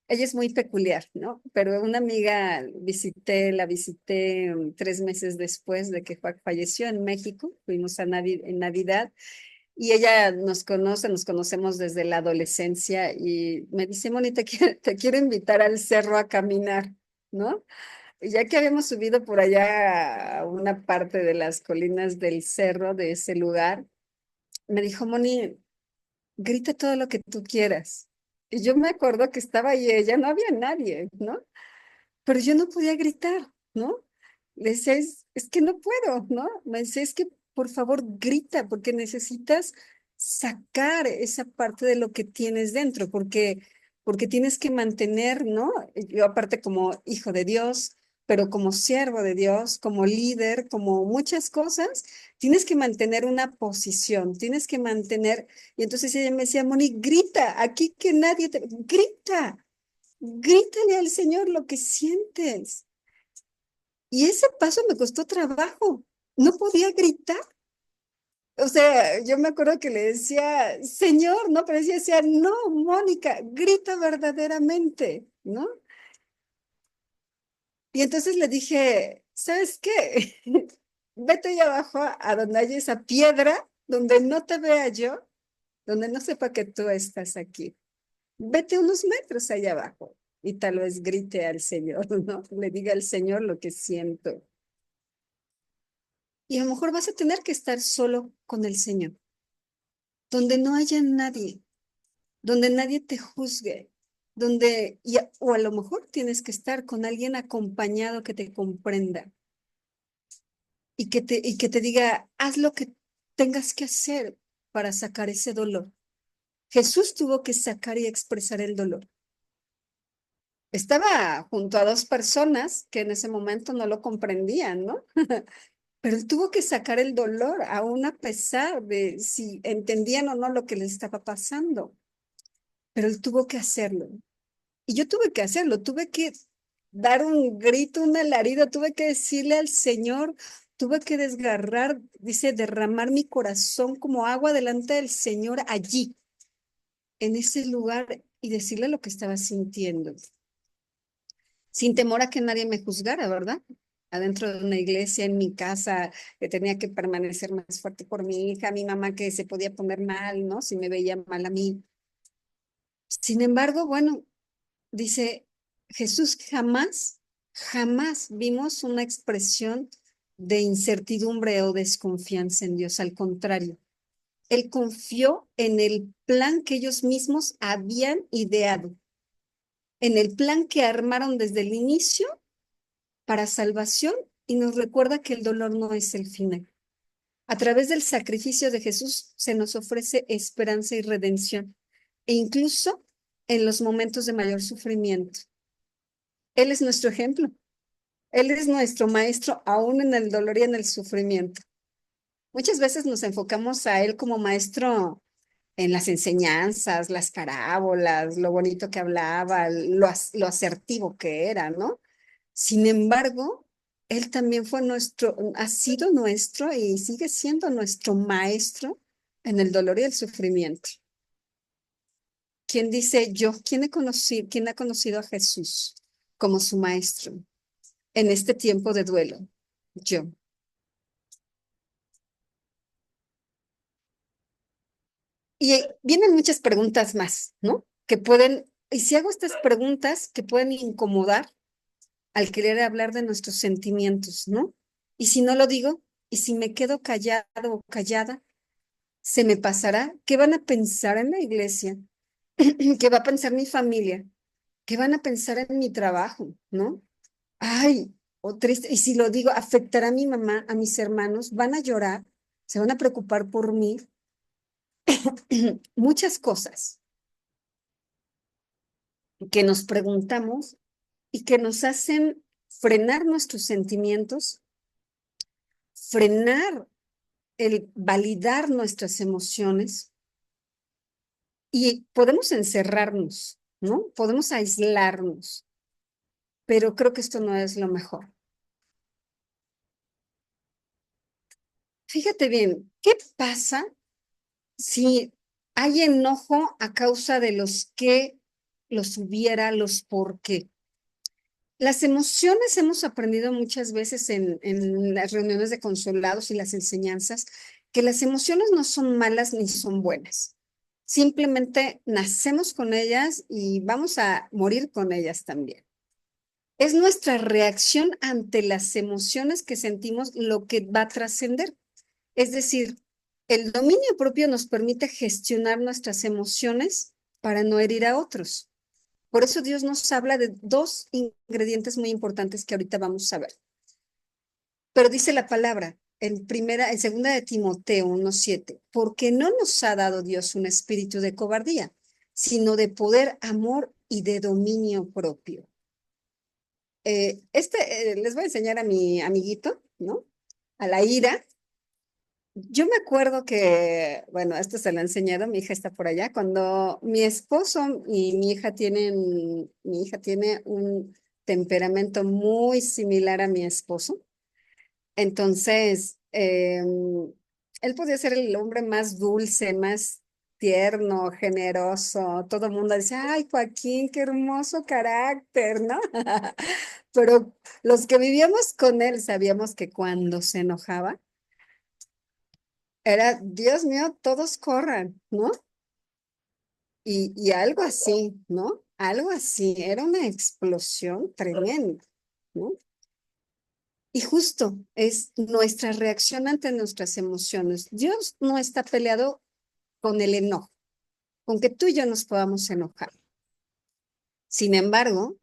ella es muy peculiar, ¿no? Pero una amiga la visité 3 meses después de que falleció en México, fuimos en Navidad y ella nos conocemos desde la adolescencia y me dice, Moni, te quiero invitar al cerro a caminar, ¿no? Y ya que habíamos subido por allá a una parte de las colinas del cerro de ese lugar, me dijo, Moni, grita todo lo que tú quieras. Y yo me acuerdo que estaba ahí ella, no había nadie, ¿no? Pero yo no podía gritar, ¿no? Le decía, es que no puedo, ¿no? Me decía, es que por favor grita, porque necesitas sacar esa parte de lo que tienes dentro, porque tienes que mantener, ¿no? Yo aparte como hijo de Dios, pero como siervo de Dios, como líder, como muchas cosas, tienes que mantener una posición, tienes que mantener, y entonces ella me decía, Moni, grita, aquí que nadie te, grita. Grítale al Señor lo que sientes. Y ese paso me costó trabajo. No podía gritar. O sea, yo me acuerdo que le decía, Señor, no, pero ella decía, no, Mónica, grita verdaderamente, ¿no? Y entonces le dije, ¿sabes qué? Vete allá abajo a donde hay esa piedra, donde no te vea yo, donde no sepa que tú estás aquí. Vete unos metros allá abajo y tal vez grite al Señor, ¿no? Le diga al Señor lo que siento. Y a lo mejor vas a tener que estar solo con el Señor, donde no haya nadie, donde nadie te juzgue, o a lo mejor tienes que estar con alguien acompañado que te comprenda y que te diga, haz lo que tengas que hacer para sacar ese dolor. Jesús tuvo que sacar y expresar el dolor. Estaba junto a dos personas que en ese momento no lo comprendían, ¿no? Pero él tuvo que sacar el dolor, aún a pesar de si entendían o no lo que les estaba pasando. Pero él tuvo que hacerlo. Y yo tuve que hacerlo, tuve que dar un grito, un alarido, tuve que decirle al Señor, tuve que desgarrar, dice, derramar mi corazón como agua delante del Señor allí, en ese lugar, y decirle lo que estaba sintiendo, sin temor a que nadie me juzgara, ¿verdad? Adentro de una iglesia, en mi casa, que tenía que permanecer más fuerte por mi hija, mi mamá que se podía poner mal, ¿no? Si me veía mal a mí. Sin embargo, bueno, dice Jesús, jamás vimos una expresión de incertidumbre o desconfianza en Dios. Al contrario, él confió en el plan que ellos mismos habían ideado, en el plan que armaron desde el inicio para salvación y nos recuerda que el dolor no es el final. A través del sacrificio de Jesús se nos ofrece esperanza y redención, e incluso en los momentos de mayor sufrimiento. Él es nuestro ejemplo. Él es nuestro maestro aún en el dolor y en el sufrimiento. Muchas veces nos enfocamos a Él como maestro en las enseñanzas, las parábolas, lo bonito que hablaba, lo asertivo que era, ¿no? Sin embargo, Él también ha sido nuestro y sigue siendo nuestro maestro en el dolor y el sufrimiento. ¿Quién dice yo? ¿Quién ha conocido a Jesús como su maestro en este tiempo de duelo? Yo. Y vienen muchas preguntas más, ¿no? Y si hago estas preguntas que pueden incomodar al querer hablar de nuestros sentimientos, ¿no? Y si no lo digo, y si me quedo callado o callada, ¿se me pasará? ¿Qué van a pensar en la iglesia? ¿Qué va a pensar mi familia? ¿Qué van a pensar en mi trabajo? ¿No? Ay, o triste. Y si lo digo, afectará a mi mamá, a mis hermanos, van a llorar, se van a preocupar por mí. Muchas cosas que nos preguntamos y que nos hacen frenar nuestros sentimientos, frenar el validar nuestras emociones y podemos encerrarnos, ¿no? Podemos aislarnos, pero creo que esto no es lo mejor. Fíjate bien, ¿qué pasa si hay enojo a causa de los hubiera, los por qué. Las emociones hemos aprendido muchas veces en las reuniones de consolados y las enseñanzas que las emociones no son malas ni son buenas. Simplemente nacemos con ellas y vamos a morir con ellas también. Es nuestra reacción ante las emociones que sentimos lo que va a trascender. Es decir, el dominio propio nos permite gestionar nuestras emociones para no herir a otros. Por eso Dios nos habla de dos ingredientes muy importantes que ahorita vamos a ver. Pero dice la palabra en segunda de Timoteo 1:7, porque no nos ha dado Dios un espíritu de cobardía, sino de poder, amor y de dominio propio. Les voy a enseñar a mi amiguito, ¿no? A la Ira. Yo me acuerdo que, bueno, esto se lo he enseñado, mi hija está por allá, cuando mi esposo y mi hija tiene un temperamento muy similar a mi esposo. Entonces, él podía ser el hombre más dulce, más tierno, generoso. Todo el mundo dice, ay, Joaquín, qué hermoso carácter, ¿no? Pero los que vivíamos con él sabíamos que cuando se enojaba, era, Dios mío, todos corran, ¿no? Y algo así, ¿no? Algo así, era una explosión tremenda, ¿no? Y justo es nuestra reacción ante nuestras emociones. Dios no está peleado con el enojo, con que tú y yo nos podamos enojar. Sin embargo,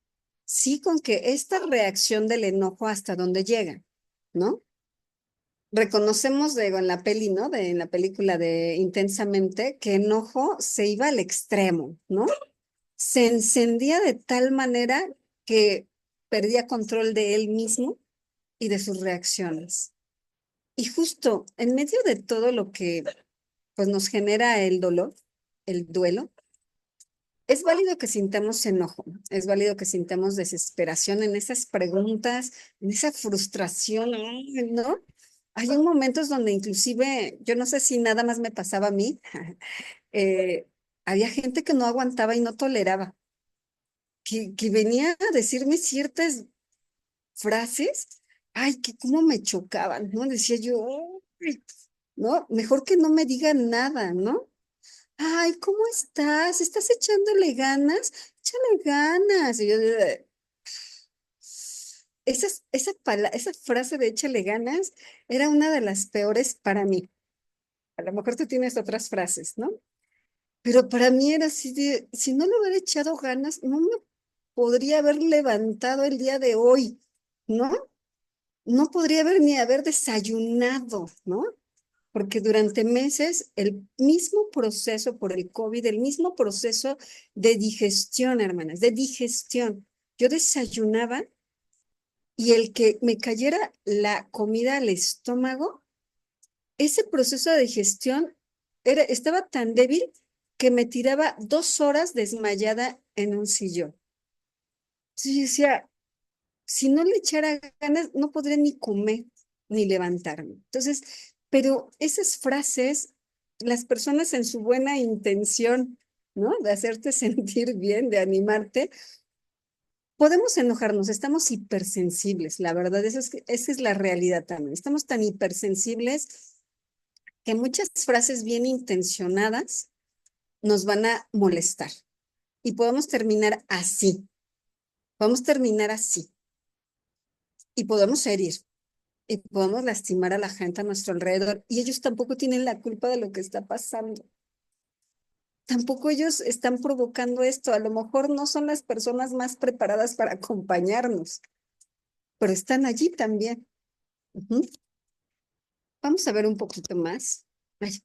sí con que esta reacción del enojo hasta dónde llega, ¿no? Reconocemos, digo, en la peli, ¿no? En la película de Intensamente, que enojo se iba al extremo, ¿no? Se encendía de tal manera que perdía control de él mismo y de sus reacciones. Y justo en medio de todo lo que pues, nos genera el dolor, el duelo, es válido que sintamos enojo, es válido que sintamos desesperación en esas preguntas, en esa frustración, ¿no? Hay momentos donde inclusive, yo no sé si nada más me pasaba a mí, eh, había gente que no aguantaba y no toleraba, que venía a decirme ciertas frases, ay, que cómo me chocaban, ¿no? Decía yo, "Ay", ¿no? Mejor que no me digan nada, ¿no? Ay, ¿cómo estás? ¿Estás echándole ganas? Échale ganas. Y yo, esa frase de échale ganas era una de las peores para mí. A lo mejor tú tienes otras frases, ¿no? Pero para mí era así de, si no le hubiera echado ganas, no me podría haber levantado el día de hoy, ¿no? No podría haber desayunado, ¿no? Porque durante meses el mismo proceso por el COVID, el mismo proceso de digestión, hermanas, de digestión. Yo desayunaba y el que me cayera la comida al estómago, ese proceso de digestión estaba tan débil que me tiraba 2 horas desmayada en un sillón. Entonces yo decía, si no le echara ganas, no podría ni comer ni levantarme. Entonces, pero esas frases, las personas en su buena intención, ¿no? De hacerte sentir bien, de animarte, podemos enojarnos, estamos hipersensibles, la verdad, esa es la realidad también. Estamos tan hipersensibles que muchas frases bien intencionadas nos van a molestar y podemos terminar así, podemos terminar así y podemos herir. Y podemos lastimar a la gente a nuestro alrededor y ellos tampoco tienen la culpa de lo que está pasando. Tampoco ellos están provocando esto. A lo mejor no son las personas más preparadas para acompañarnos, pero están allí también. Ujú. Vamos a ver un poquito más. Ay,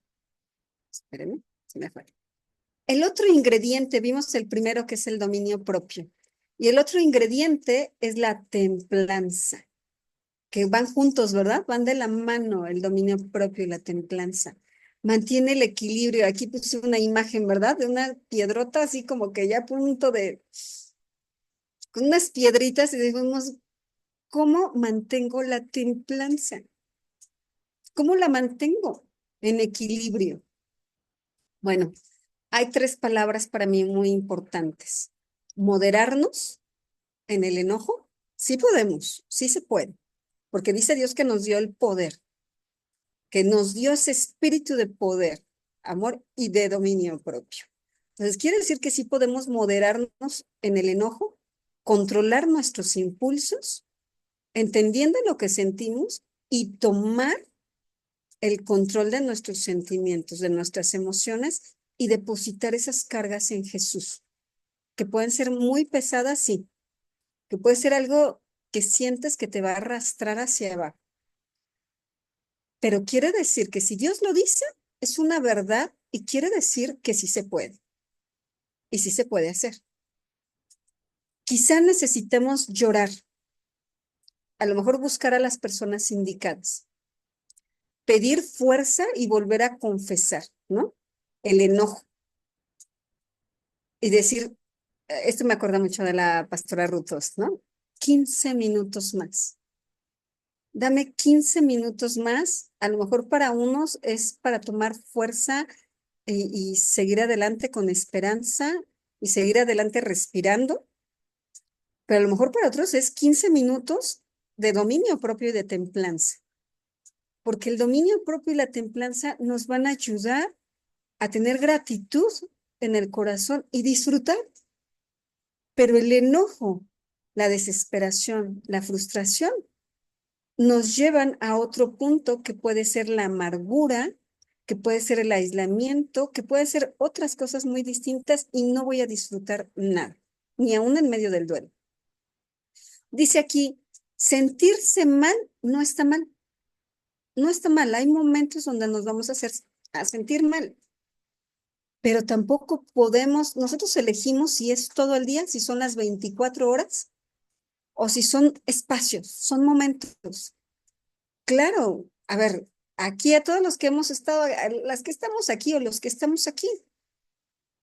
espérenme, se me fue. El otro ingrediente, vimos el primero que es el dominio propio. Y el otro ingrediente es la templanza, que van juntos, ¿verdad? Van de la mano el dominio propio y la templanza. Mantiene el equilibrio. Aquí puse una imagen, ¿verdad? De una piedrota así como que ya a punto de, con unas piedritas y decimos, ¿cómo mantengo la templanza? ¿Cómo la mantengo en equilibrio? Bueno, hay 3 palabras para mí muy importantes. moderarnos en el enojo? Sí podemos, sí se puede, porque dice Dios que nos dio el poder, que nos dio ese espíritu de poder, amor y de dominio propio. Entonces, quiere decir que sí podemos moderarnos en el enojo, controlar nuestros impulsos, entendiendo lo que sentimos y tomar el control de nuestros sentimientos, de nuestras emociones y depositar esas cargas en Jesús, que pueden ser muy pesadas, sí, que puede ser algo que sientes que te va a arrastrar hacia abajo. Pero quiere decir que si Dios lo dice, es una verdad y quiere decir que sí se puede. Y sí se puede hacer. Quizá necesitemos llorar, a lo mejor buscar a las personas indicadas, pedir fuerza y volver a confesar, ¿no? El enojo. Y decir, esto me acuerda mucho de la pastora Rutos, ¿no? 15 minutos más. Dame 15 minutos más. A lo mejor para unos es para tomar fuerza y seguir adelante con esperanza y seguir adelante respirando. Pero a lo mejor para otros es 15 minutos de dominio propio y de templanza. Porque el dominio propio y la templanza nos van a ayudar a tener gratitud en el corazón y disfrutar. Pero el enojo, la desesperación, la frustración nos llevan a otro punto que puede ser la amargura, que puede ser el aislamiento, que puede ser otras cosas muy distintas y no voy a disfrutar nada, ni aún en medio del duelo. Dice aquí, sentirse mal no está mal. No está mal. Hay momentos donde nos vamos a sentir mal, pero tampoco podemos, nosotros elegimos si es todo el día, si son las 24 horas o si son espacios, son momentos. Claro, a ver, aquí a todos los que hemos estado, a las que estamos aquí o los que estamos aquí,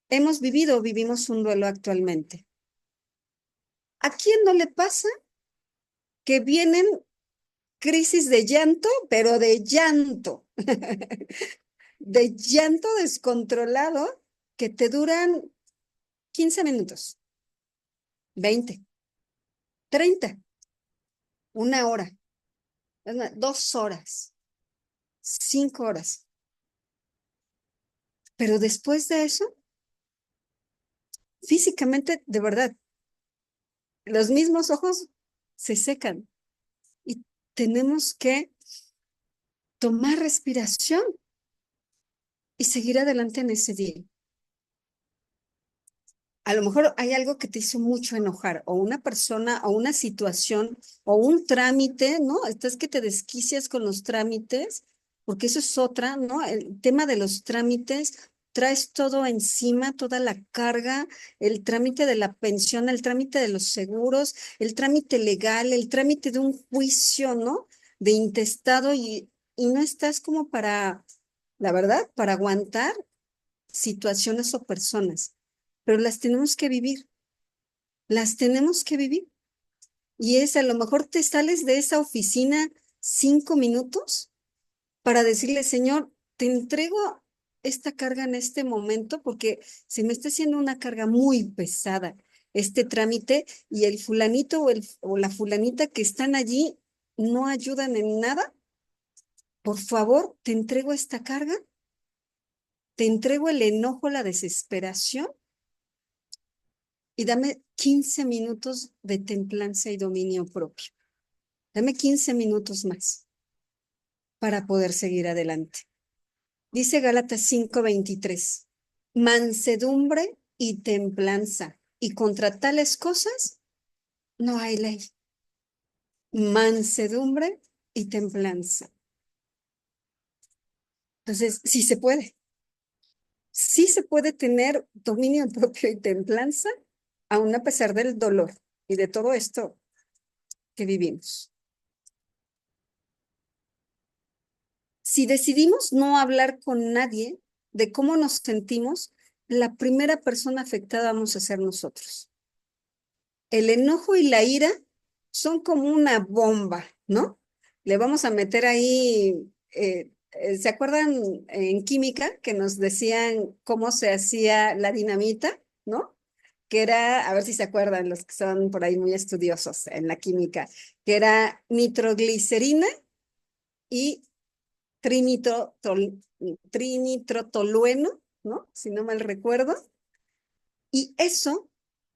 hemos vivido o vivimos un duelo actualmente. ¿A quién no le pasa que vienen crisis de llanto, pero de llanto, de llanto descontrolado que te duran 15 minutos, 20, 30, una hora, 2 horas, 5 horas? Pero después de eso, físicamente, de verdad, los mismos ojos se secan y tenemos que tomar respiración y seguir adelante en ese día. A lo mejor hay algo que te hizo mucho enojar, o una persona, o una situación, o un trámite, ¿no? Estás que te desquicias con los trámites, porque eso es otra, ¿no? El tema de los trámites, traes todo encima, toda la carga, el trámite de la pensión, el trámite de los seguros, el trámite legal, el trámite de un juicio, ¿no? De intestado y no estás como para, la verdad, para aguantar situaciones o personas, pero las tenemos que vivir, las tenemos que vivir. Y es, a lo mejor te sales de esa oficina 5 minutos para decirle, Señor, te entrego esta carga en este momento porque se me está haciendo una carga muy pesada este trámite y el fulanito o la fulanita que están allí no ayudan en nada. Por favor, te entrego esta carga, te entrego el enojo, la desesperación y dame 15 minutos de templanza y dominio propio. Dame 15 minutos más para poder seguir adelante. Dice Gálatas 5:23, mansedumbre y templanza, y contra tales cosas no hay ley. Mansedumbre y templanza. Entonces, sí se puede. Sí se puede tener dominio propio y templanza, aun a pesar del dolor y de todo esto que vivimos. Si decidimos no hablar con nadie de cómo nos sentimos, la primera persona afectada vamos a ser nosotros. El enojo y la ira son como una bomba, ¿no? Le vamos a meter ahí, ¿se acuerdan en química que nos decían cómo se hacía la dinamita, ¿no? que era, a ver si se acuerdan los que son por ahí muy estudiosos en la química, que era nitroglicerina y trinitrotolueno, ¿no? Si no mal recuerdo. Y eso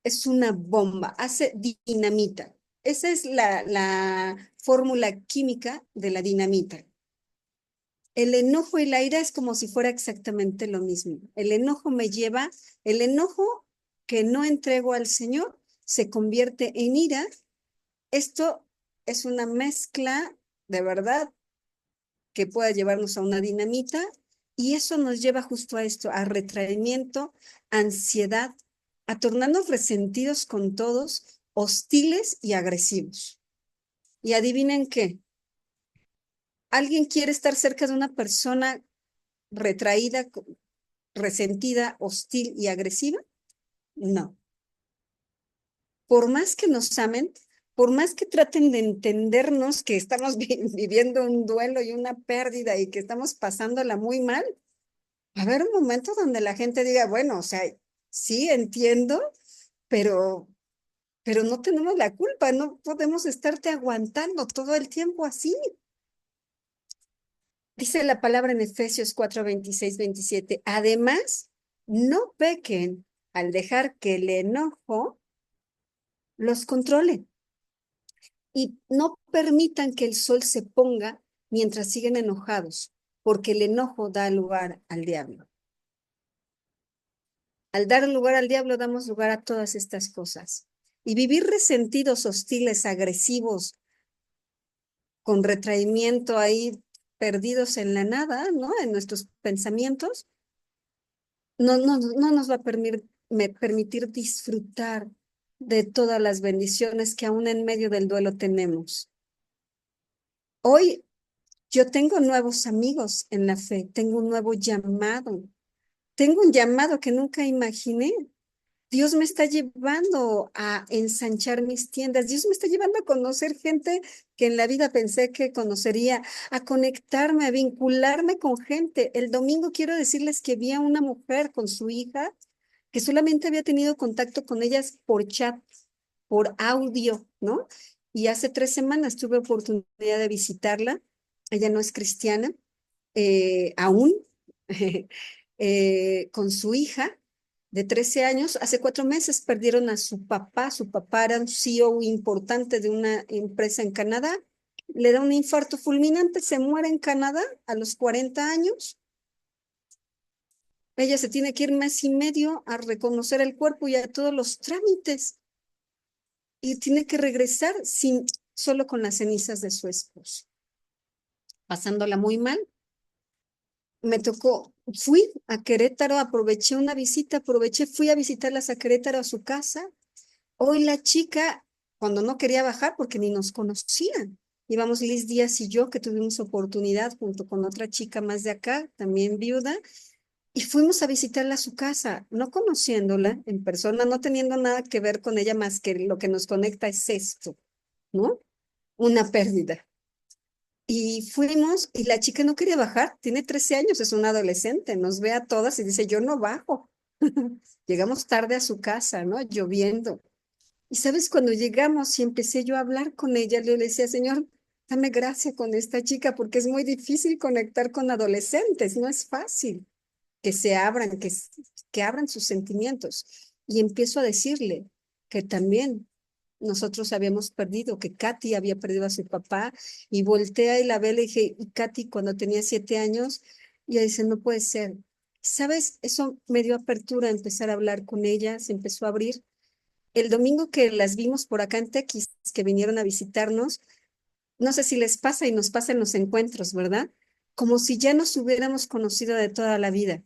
es una bomba, hace dinamita. Esa es la fórmula química de la dinamita. El enojo y la ira es como si fuera exactamente lo mismo. El enojo el enojo que no entrego al Señor se convierte en ira. Esto es una mezcla de verdad que pueda llevarnos a una dinamita y eso nos lleva justo a esto, a retraimiento, ansiedad, a tornarnos resentidos con todos, hostiles y agresivos. Y adivinen qué, ¿alguien quiere estar cerca de una persona retraída, resentida, hostil y agresiva? No. Por más que nos amen, por más que traten de entendernos que estamos viviendo un duelo y una pérdida y que estamos pasándola muy mal, va a haber un momento donde la gente diga, bueno, o sea, sí entiendo, pero, pero no tenemos la culpa, no podemos estarte aguantando todo el tiempo así. Dice la palabra en Efesios 4, 26, 27. Además, no pequen al dejar que el enojo los controle y no permitan que el sol se ponga mientras siguen enojados, porque el enojo da lugar al diablo. Al dar lugar al diablo, damos lugar a todas estas cosas. Y vivir resentidos, hostiles, agresivos, con retraimiento ahí, perdidos en la nada, ¿no? En nuestros pensamientos, no nos va a permitir disfrutar de todas las bendiciones que aún en medio del duelo tenemos. Hoy yo tengo nuevos amigos en la fe, tengo un nuevo llamado, tengo un llamado que nunca imaginé. Dios me está llevando a ensanchar mis tiendas. Dios me está llevando a conocer gente que en la vida pensé que conocería, a conectarme, a vincularme con gente. El domingo quiero decirles que vi a una mujer con su hija que solamente había tenido contacto con ellas por chat, por audio, ¿no? Y hace 3 semanas tuve oportunidad de visitarla. Ella no es cristiana aún, con su hija de 13 años. Hace 4 meses perdieron a su papá. Su papá era un CEO importante de una empresa en Canadá. Le da un infarto fulminante, se muere en Canadá a los 40 años. Ella se tiene que ir 1 mes y medio a reconocer el cuerpo y a todos los trámites. Y tiene que regresar solo con las cenizas de su esposo. Pasándola muy mal. Me tocó, fui a Querétaro, aproveché una visita, fui a visitarlas a Querétaro a su casa. Hoy la chica, cuando no quería bajar porque ni nos conocían, íbamos Liz Díaz y yo, que tuvimos oportunidad junto con otra chica más de acá, también viuda, y fuimos a visitarla a su casa, no conociéndola en persona, no teniendo nada que ver con ella más que lo que nos conecta es esto, ¿no? Una pérdida. Y fuimos y la chica no quería bajar, tiene 13 años, es una adolescente, nos ve a todas y dice, yo no bajo. Llegamos tarde a su casa, ¿no? Lloviendo. Y sabes, cuando llegamos y empecé yo a hablar con ella, le decía, Señor, dame gracia con esta chica porque es muy difícil conectar con adolescentes, no es fácil que se abran, que abran sus sentimientos. Y empiezo a decirle que también nosotros habíamos perdido, que Katy había perdido a su papá, y voltea y la ve, le dije, y Katy cuando tenía 7 años, y ella dice, no puede ser. ¿Sabes? Eso me dio apertura a empezar a hablar con ella, se empezó a abrir. El domingo que las vimos por acá en Tequis, que vinieron a visitarnos, no sé si les pasa y nos pasa en los encuentros, ¿verdad? Como si ya nos hubiéramos conocido de toda la vida.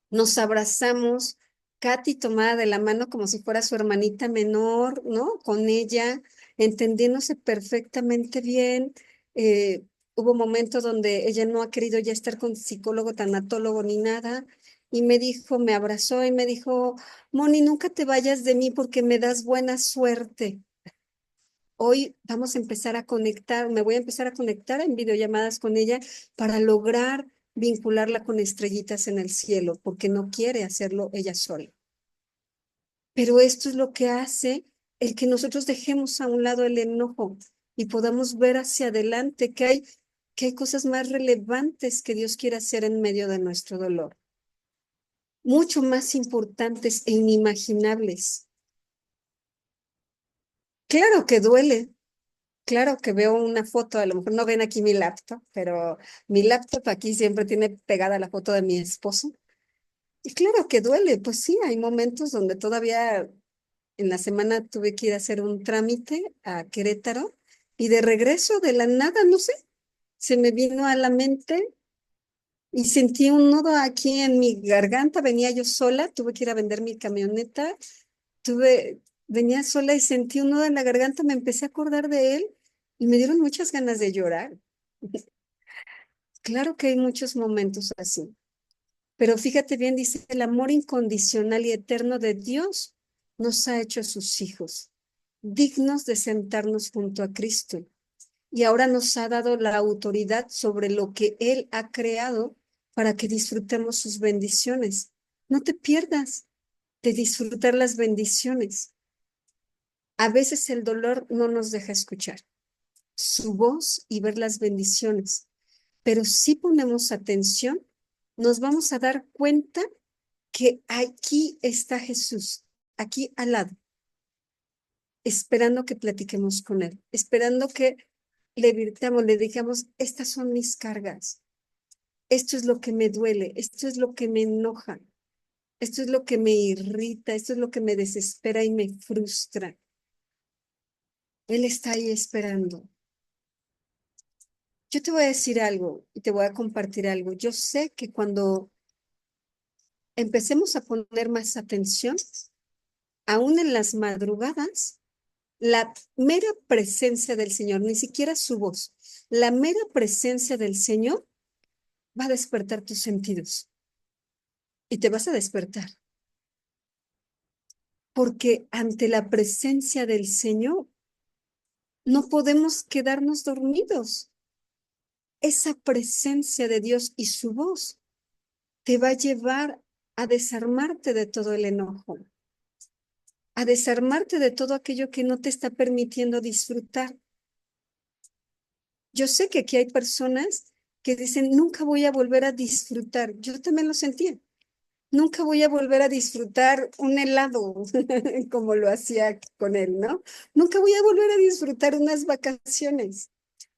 Nos abrazamos, Katy tomada de la mano como si fuera su hermanita menor, ¿no? Con ella, entendiéndose perfectamente bien. Hubo momentos donde ella no ha querido ya estar con psicólogo, tanatólogo ni nada, y me dijo, me abrazó y me dijo, Moni, nunca te vayas de mí porque me das buena suerte. Hoy vamos a empezar a conectar, me voy a empezar a conectar en videollamadas con ella para lograr vincularla con estrellitas en el cielo, porque no quiere hacerlo ella sola. Pero esto es lo que hace el que nosotros dejemos a un lado el enojo y podamos ver hacia adelante que hay cosas más relevantes que Dios quiere hacer en medio de nuestro dolor, mucho más importantes e inimaginables. Claro que duele, claro que veo una foto, a lo mejor no ven aquí mi laptop, pero mi laptop aquí siempre tiene pegada la foto de mi esposo. Y claro que duele, pues sí, hay momentos donde todavía en la semana tuve que ir a hacer un trámite a Querétaro y de regreso de la nada, no sé, se me vino a la mente y sentí un nudo aquí en mi garganta. Venía yo sola, tuve que ir a vender mi camioneta, venía sola y sentí un nudo en la garganta, me empecé a acordar de él y me dieron muchas ganas de llorar. Claro que hay muchos momentos así, pero fíjate bien, dice, el amor incondicional y eterno de Dios nos ha hecho sus hijos, dignos de sentarnos junto a Cristo. Y ahora nos ha dado la autoridad sobre lo que Él ha creado para que disfrutemos sus bendiciones. No te pierdas de disfrutar las bendiciones. A veces el dolor no nos deja escuchar su voz y ver las bendiciones, pero si ponemos atención, nos vamos a dar cuenta que aquí está Jesús, aquí al lado, esperando que platiquemos con Él, esperando que le virtamos, le digamos, estas son mis cargas, esto es lo que me duele, esto es lo que me enoja, esto es lo que me irrita, esto es lo que me desespera y me frustra. Él está ahí esperando. Yo te voy a decir algo y te voy a compartir algo. Yo sé que cuando empecemos a poner más atención, aún en las madrugadas, la mera presencia del Señor, ni siquiera su voz, la mera presencia del Señor va a despertar tus sentidos y te vas a despertar. Porque ante la presencia del Señor no podemos quedarnos dormidos. Esa presencia de Dios y su voz te va a llevar a desarmarte de todo el enojo, a desarmarte de todo aquello que no te está permitiendo disfrutar. Yo sé que aquí hay personas que dicen, nunca voy a volver a disfrutar. Yo también lo sentía. Nunca voy a volver a disfrutar un helado como lo hacía con él, ¿no? Nunca voy a volver a disfrutar unas vacaciones.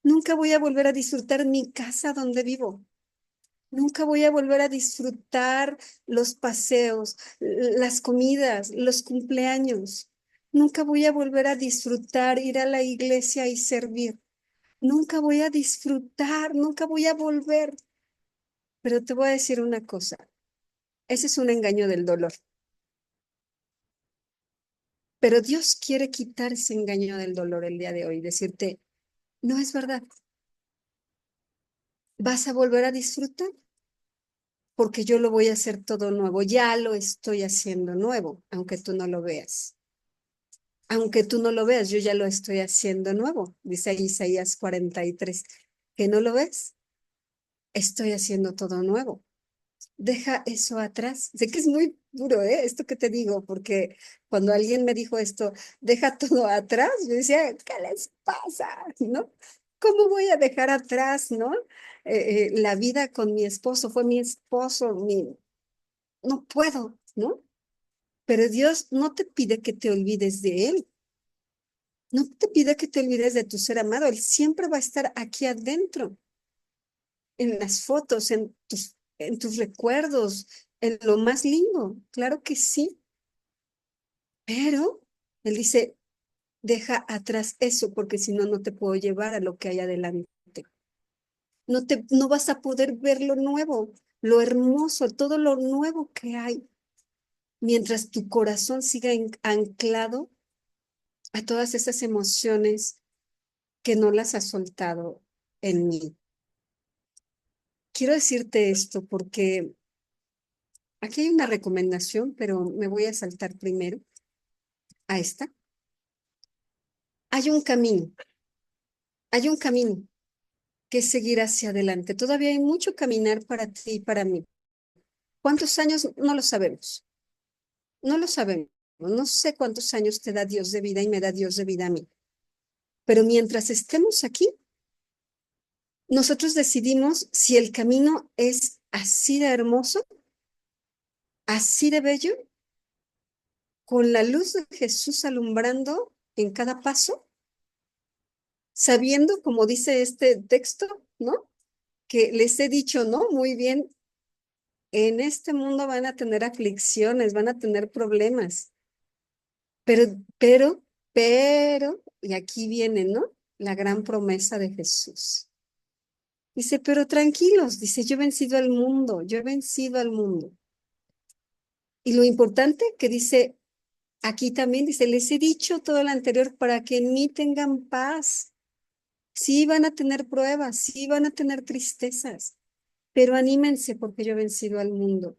Nunca voy a volver a disfrutar mi casa donde vivo. Nunca voy a volver a disfrutar los paseos, las comidas, los cumpleaños. Nunca voy a volver a disfrutar ir a la iglesia y servir. Nunca voy a disfrutar, nunca voy a volver. Pero te voy a decir una cosa, ese es un engaño del dolor. Pero Dios quiere quitar ese engaño del dolor el día de hoy, decirte, no es verdad. Vas a volver a disfrutar porque yo lo voy a hacer todo nuevo. Ya lo estoy haciendo nuevo, aunque tú no lo veas. Aunque tú no lo veas, yo ya lo estoy haciendo nuevo, dice Isaías 43. ¿Que no lo ves? Estoy haciendo todo nuevo. Deja eso atrás. Sé que es muy duro, esto que te digo, porque cuando alguien me dijo esto, deja todo atrás, yo decía, ¿qué les pasa? ¿No? ¿Cómo voy a dejar atrás, no? La vida con mi esposo, fue mi esposo, no puedo, ¿no? Pero Dios no te pide que te olvides de Él. No te pide que te olvides de tu ser amado. Él siempre va a estar aquí adentro, en las fotos, en tus recuerdos, en lo más lindo. Claro que sí. Pero Él dice, deja atrás eso, porque si no, no te puedo llevar a lo que hay adelante. No vas a poder ver lo nuevo, lo hermoso, todo lo nuevo que hay, mientras tu corazón siga anclado a todas esas emociones que no las has soltado en mí. Quiero decirte esto porque aquí hay una recomendación, pero me voy a saltar primero a esta. Hay un camino que seguir hacia adelante. Todavía hay mucho caminar para ti y para mí. ¿Cuántos años? No lo sabemos. No lo sabemos. No sé cuántos años te da Dios de vida y me da Dios de vida a mí. Pero mientras estemos aquí, nosotros decidimos si el camino es así de hermoso, así de bello, con la luz de Jesús alumbrando en cada paso, sabiendo, como dice este texto, ¿no? Que les he dicho, ¿no? Muy bien, en este mundo van a tener aflicciones, van a tener problemas, pero, pero, y aquí viene, ¿no? La gran promesa de Jesús. Dice, pero tranquilos, dice, yo he vencido al mundo, yo he vencido al mundo. Y lo importante que dice aquí también, dice, les he dicho todo lo anterior para que en mí tengan paz. Sí van a tener pruebas, sí van a tener tristezas, pero anímense porque yo he vencido al mundo.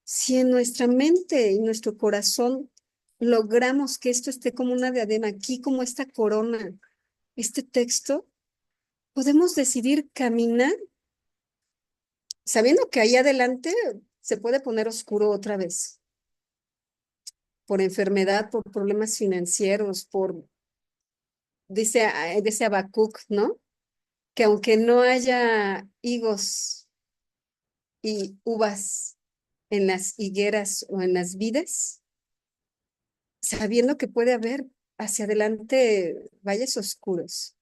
Si en nuestra mente y nuestro corazón logramos que esto esté como una diadema, aquí como esta corona, este texto, podemos decidir caminar sabiendo que ahí adelante se puede poner oscuro otra vez, por enfermedad, por problemas financieros, dice Habacuc, ¿no? Que aunque no haya higos y uvas en las higueras o en las vides, sabiendo que puede haber hacia adelante valles oscuros.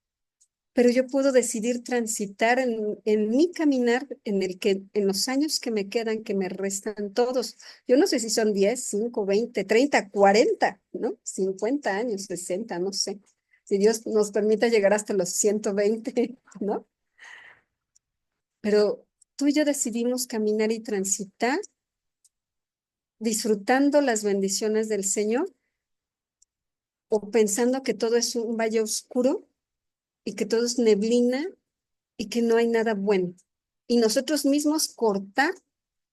Pero yo puedo decidir transitar en mi caminar, en los años que me quedan, que me restan todos. Yo no sé si son 10, 5, 20, 30, 40, ¿no? 50 años, 60, no sé. Si Dios nos permite llegar hasta los 120, ¿no? Pero tú y yo decidimos caminar y transitar, disfrutando las bendiciones del Señor o pensando que todo es un valle oscuro y que todo es neblina y que no hay nada bueno. Y nosotros mismos cortar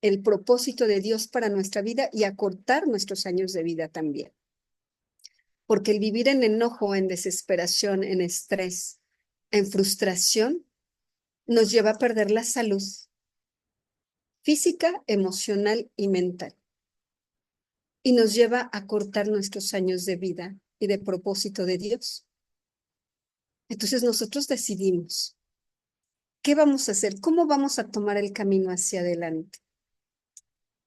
el propósito de Dios para nuestra vida y acortar nuestros años de vida también. Porque el vivir en enojo, en desesperación, en estrés, en frustración, nos lleva a perder la salud física, emocional y mental. Y nos lleva a cortar nuestros años de vida y de propósito de Dios. Entonces nosotros decidimos, ¿qué vamos a hacer? ¿Cómo vamos a tomar el camino hacia adelante?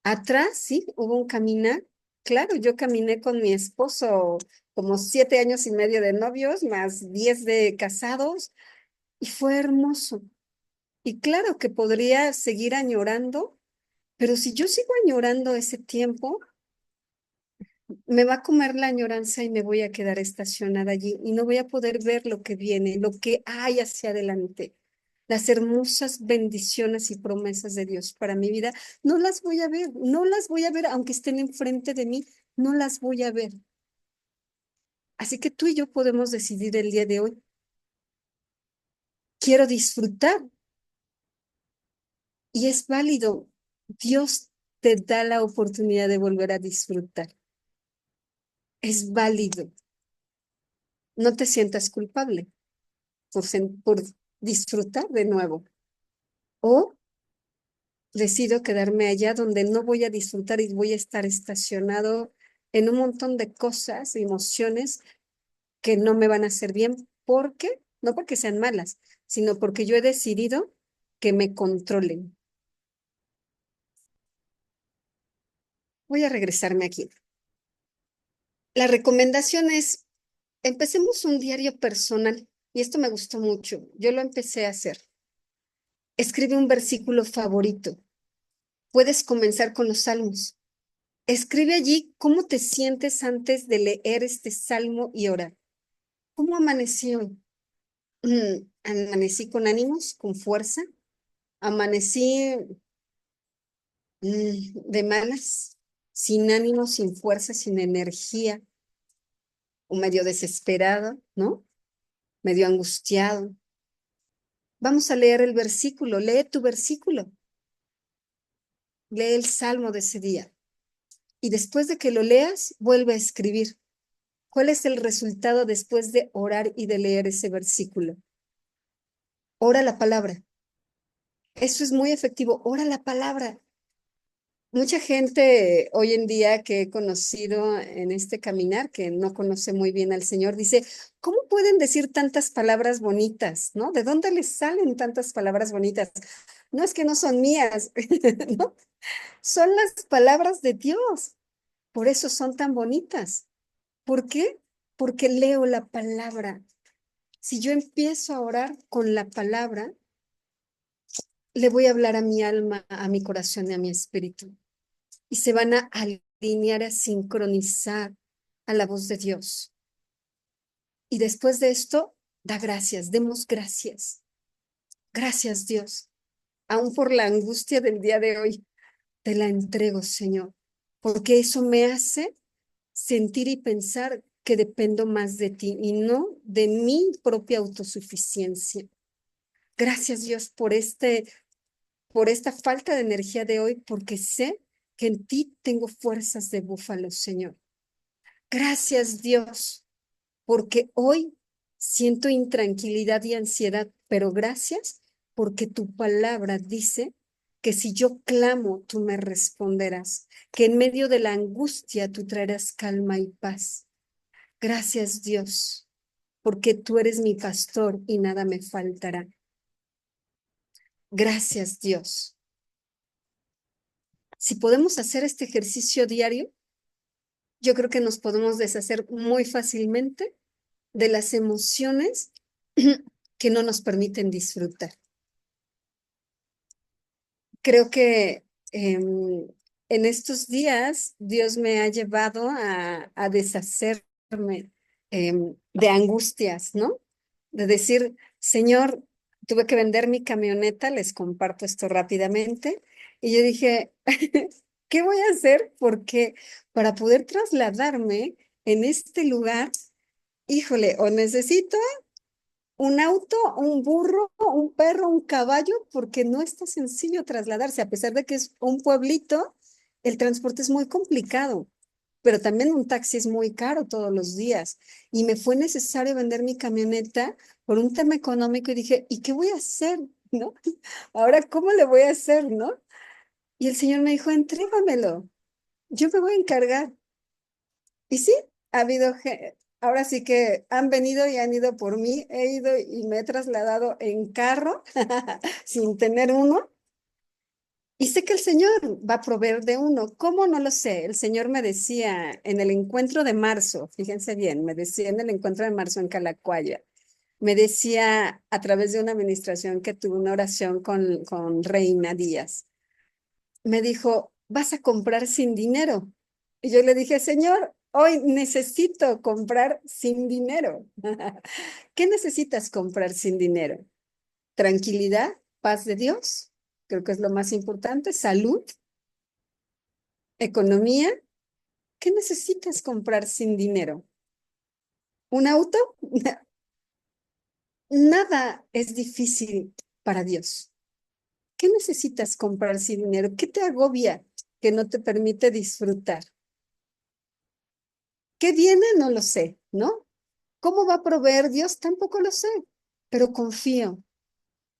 Atrás, sí, hubo un caminar. Claro, yo caminé con mi esposo como 7 años y medio de novios, más 10 de casados, y fue hermoso. Y claro que podría seguir añorando, pero si yo sigo añorando ese tiempo, me va a comer la añoranza y me voy a quedar estacionada allí y no voy a poder ver lo que viene, lo que hay hacia adelante. Las hermosas bendiciones y promesas de Dios para mi vida, no las voy a ver, no las voy a ver, aunque estén enfrente de mí, no las voy a ver. Así que tú y yo podemos decidir el día de hoy. Quiero disfrutar y es válido. Dios te da la oportunidad de volver a disfrutar. Es válido. No te sientas culpable por disfrutar de nuevo. O decido quedarme allá donde no voy a disfrutar y voy a estar estacionado en un montón de cosas, emociones que no me van a hacer bien. ¿Por qué? No porque sean malas, sino porque yo he decidido que me controlen. Voy a regresarme aquí. La recomendación es, empecemos un diario personal. Y esto me gustó mucho. Yo lo empecé a hacer. Escribe un versículo favorito. Puedes comenzar con los salmos. Escribe allí cómo te sientes antes de leer este salmo y orar. ¿Cómo amanecí hoy? Amanecí con ánimos, con fuerza. Amanecí de malas, sin ánimo, sin fuerza, sin energía, o medio desesperado, ¿no? Medio angustiado. Vamos a leer el versículo. Lee tu versículo. Lee el salmo de ese día. Y después de que lo leas, vuelve a escribir. ¿Cuál es el resultado después de orar y de leer ese versículo? Ora la palabra. Eso es muy efectivo. Ora la palabra. mucha gente hoy en día que he conocido en este caminar, que no conoce muy bien al Señor, dice, ¿cómo pueden decir tantas palabras bonitas, no? ¿De dónde les salen tantas palabras bonitas? No es que no son mías, ¿no? Son las palabras de Dios. Por eso son tan bonitas. ¿Por qué? Porque leo la palabra. Si yo empiezo a orar con la palabra, le voy a hablar a mi alma, a mi corazón y a mi espíritu. Y se van a alinear, a sincronizar a la voz de Dios. Y después de esto, da gracias, demos gracias. Gracias, Dios. Aún por la angustia del día de hoy, te la entrego, Señor, porque eso me hace sentir y pensar que dependo más de ti y no de mi propia autosuficiencia. Gracias, Dios, por esta falta de energía de hoy, porque sé que en ti tengo fuerzas de búfalo, Señor. Gracias, Dios, porque hoy siento intranquilidad y ansiedad, pero gracias porque tu palabra dice que si yo clamo, tú me responderás, que en medio de la angustia tú traerás calma y paz. Gracias, Dios, porque tú eres mi pastor y nada me faltará. Gracias, Dios. Si podemos hacer este ejercicio diario, yo creo que nos podemos deshacer muy fácilmente de las emociones que no nos permiten disfrutar. Creo que en estos días Dios me ha llevado a deshacerme de angustias, ¿no? De decir, Señor, tuve que vender mi camioneta, les comparto esto rápidamente, y yo dije, ¿qué voy a hacer? Porque para poder trasladarme en este lugar, híjole, o necesito un auto, un burro, un perro, un caballo, porque no está sencillo trasladarse, a pesar de que es un pueblito, el transporte es muy complicado, pero también un taxi es muy caro todos los días. Y me fue necesario vender mi camioneta por un tema económico y dije, ¿y qué voy a hacer? ¿No? Ahora, ¿cómo le voy a hacer? ¿No? Y el Señor me dijo, entrégamelo, yo me voy a encargar. Y sí, ha habido, ahora sí que han venido y han ido por mí, he ido y me he trasladado en carro sin tener uno. Y sé que el Señor va a proveer de uno. ¿Cómo? No lo sé. El Señor me decía en el encuentro de marzo, fíjense bien, me decía en el encuentro de marzo en Calacuaya, me decía a través de una administración que tuve una oración con Reina Díaz, me dijo, vas a comprar sin dinero. Y yo le dije, Señor, hoy necesito comprar sin dinero. ¿Qué necesitas comprar sin dinero? Tranquilidad, paz de Dios, creo que es lo más importante, salud, economía. ¿Qué necesitas comprar sin dinero? ¿Un auto? Nada es difícil para Dios. ¿Qué necesitas comprar sin dinero? ¿Qué te agobia que no te permite disfrutar? ¿Qué viene? No lo sé, ¿no? ¿Cómo va a proveer Dios? Tampoco lo sé, pero confío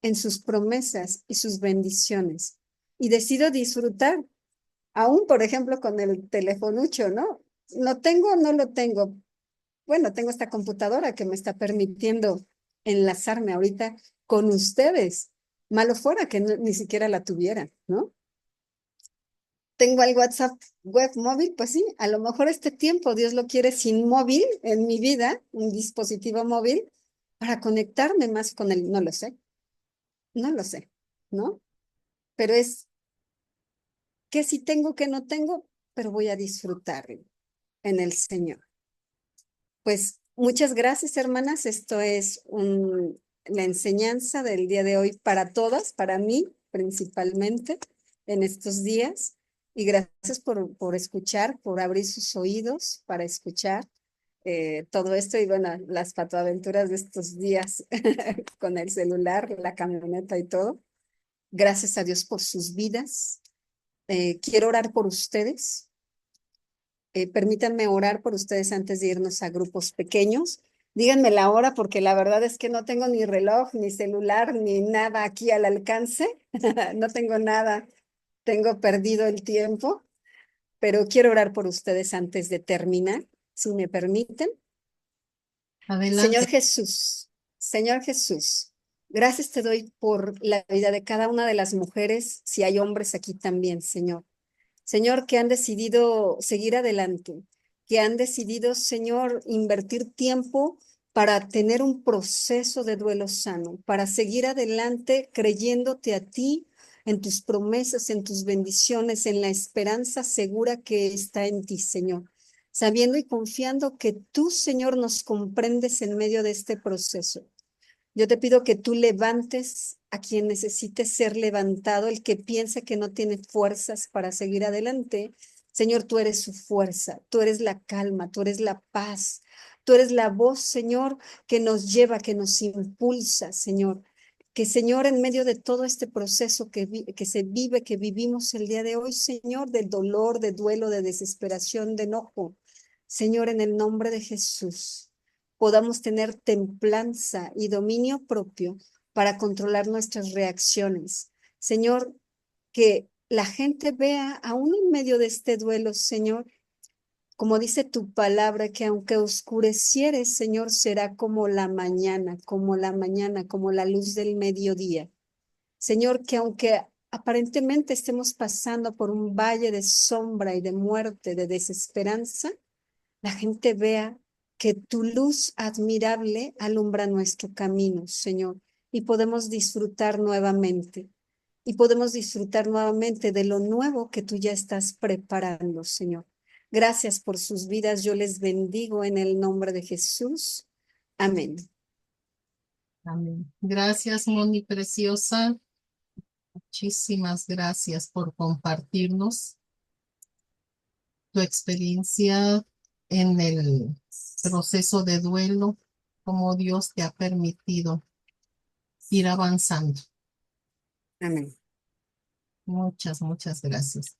en sus promesas y sus bendiciones y decido disfrutar, aún por ejemplo con el telefonucho, ¿no? ¿Lo tengo o no lo tengo? Bueno, tengo esta computadora que me está permitiendo enlazarme ahorita con ustedes. Malo fuera que ni siquiera la tuviera, ¿no? Tengo el WhatsApp web móvil, pues sí, a lo mejor este tiempo Dios lo quiere sin móvil en mi vida, un dispositivo móvil, para conectarme más con él. No lo sé, no lo sé, ¿no? Pero es que si tengo, que no tengo, pero voy a disfrutar en el Señor. Pues muchas gracias, hermanas. Esto es la enseñanza del día de hoy para todas, para mí principalmente en estos días. Y gracias por escuchar, por abrir sus oídos para escuchar todo esto y bueno, las patoaventuras de estos días con el celular, la camioneta y todo. Gracias a Dios por sus vidas. Quiero orar por ustedes. Permítanme orar por ustedes antes de irnos a grupos pequeños. Díganme la hora porque la verdad es que no tengo ni reloj, ni celular, ni nada aquí al alcance. No tengo nada. tengo perdido el tiempo, pero quiero orar por ustedes antes de terminar, si me permiten. Adelante. Señor Jesús, gracias te doy por la vida de cada una de las mujeres, si hay hombres aquí también, Señor. Señor, que han decidido seguir adelante, que han decidido, Señor, invertir tiempo para tener un proceso de duelo sano, para seguir adelante creyéndote a ti, en tus promesas, en tus bendiciones, en la esperanza segura que está en ti, Señor. Sabiendo y confiando que tú, Señor, nos comprendes en medio de este proceso. Yo te pido que tú levantes a quien necesite ser levantado, el que piense que no tiene fuerzas para seguir adelante. Señor, tú eres su fuerza, tú eres la calma, tú eres la paz, tú eres la voz, Señor, que nos lleva, que nos impulsa, Señor. Que, Señor, en medio de todo este proceso que se vive, que vivimos el día de hoy, Señor, del dolor, de duelo, de desesperación, de enojo, Señor, en el nombre de Jesús podamos tener templanza y dominio propio para controlar nuestras reacciones. Señor, que la gente vea, aún en medio de este duelo, Señor, como dice tu palabra, que aunque oscureciere, Señor, será como la mañana, como la luz del mediodía. Señor, que aunque aparentemente estemos pasando por un valle de sombra y de muerte, de desesperanza, la gente vea que tu luz admirable alumbra nuestro camino, Señor, y podemos disfrutar nuevamente. Y podemos disfrutar nuevamente de lo nuevo que tú ya estás preparando, Señor. Gracias por sus vidas. Yo les bendigo en el nombre de Jesús. Amén. Amén. Gracias, Moni preciosa. Muchísimas gracias por compartirnos tu experiencia en el proceso de duelo, cómo Dios te ha permitido ir avanzando. Amén. Muchas gracias.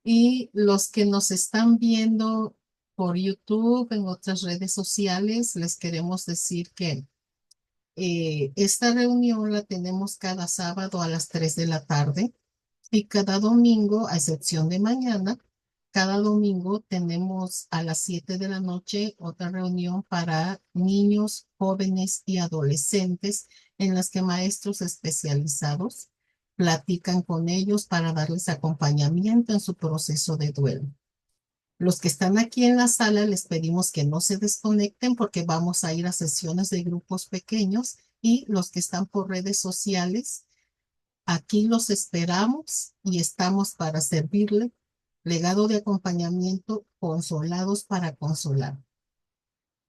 Y los que nos están viendo por YouTube, en otras redes sociales, les queremos decir que esta reunión la tenemos cada sábado a las 3 de la tarde y cada domingo, a excepción de mañana, cada domingo tenemos a las 7 de la noche otra reunión para niños, jóvenes y adolescentes en las que maestros especializados platican con ellos para darles acompañamiento en su proceso de duelo. Los que están aquí en la sala les pedimos que no se desconecten porque vamos a ir a sesiones de grupos pequeños y los que están por redes sociales, aquí los esperamos y estamos para servirle. Legado de acompañamiento, consolados para consolar.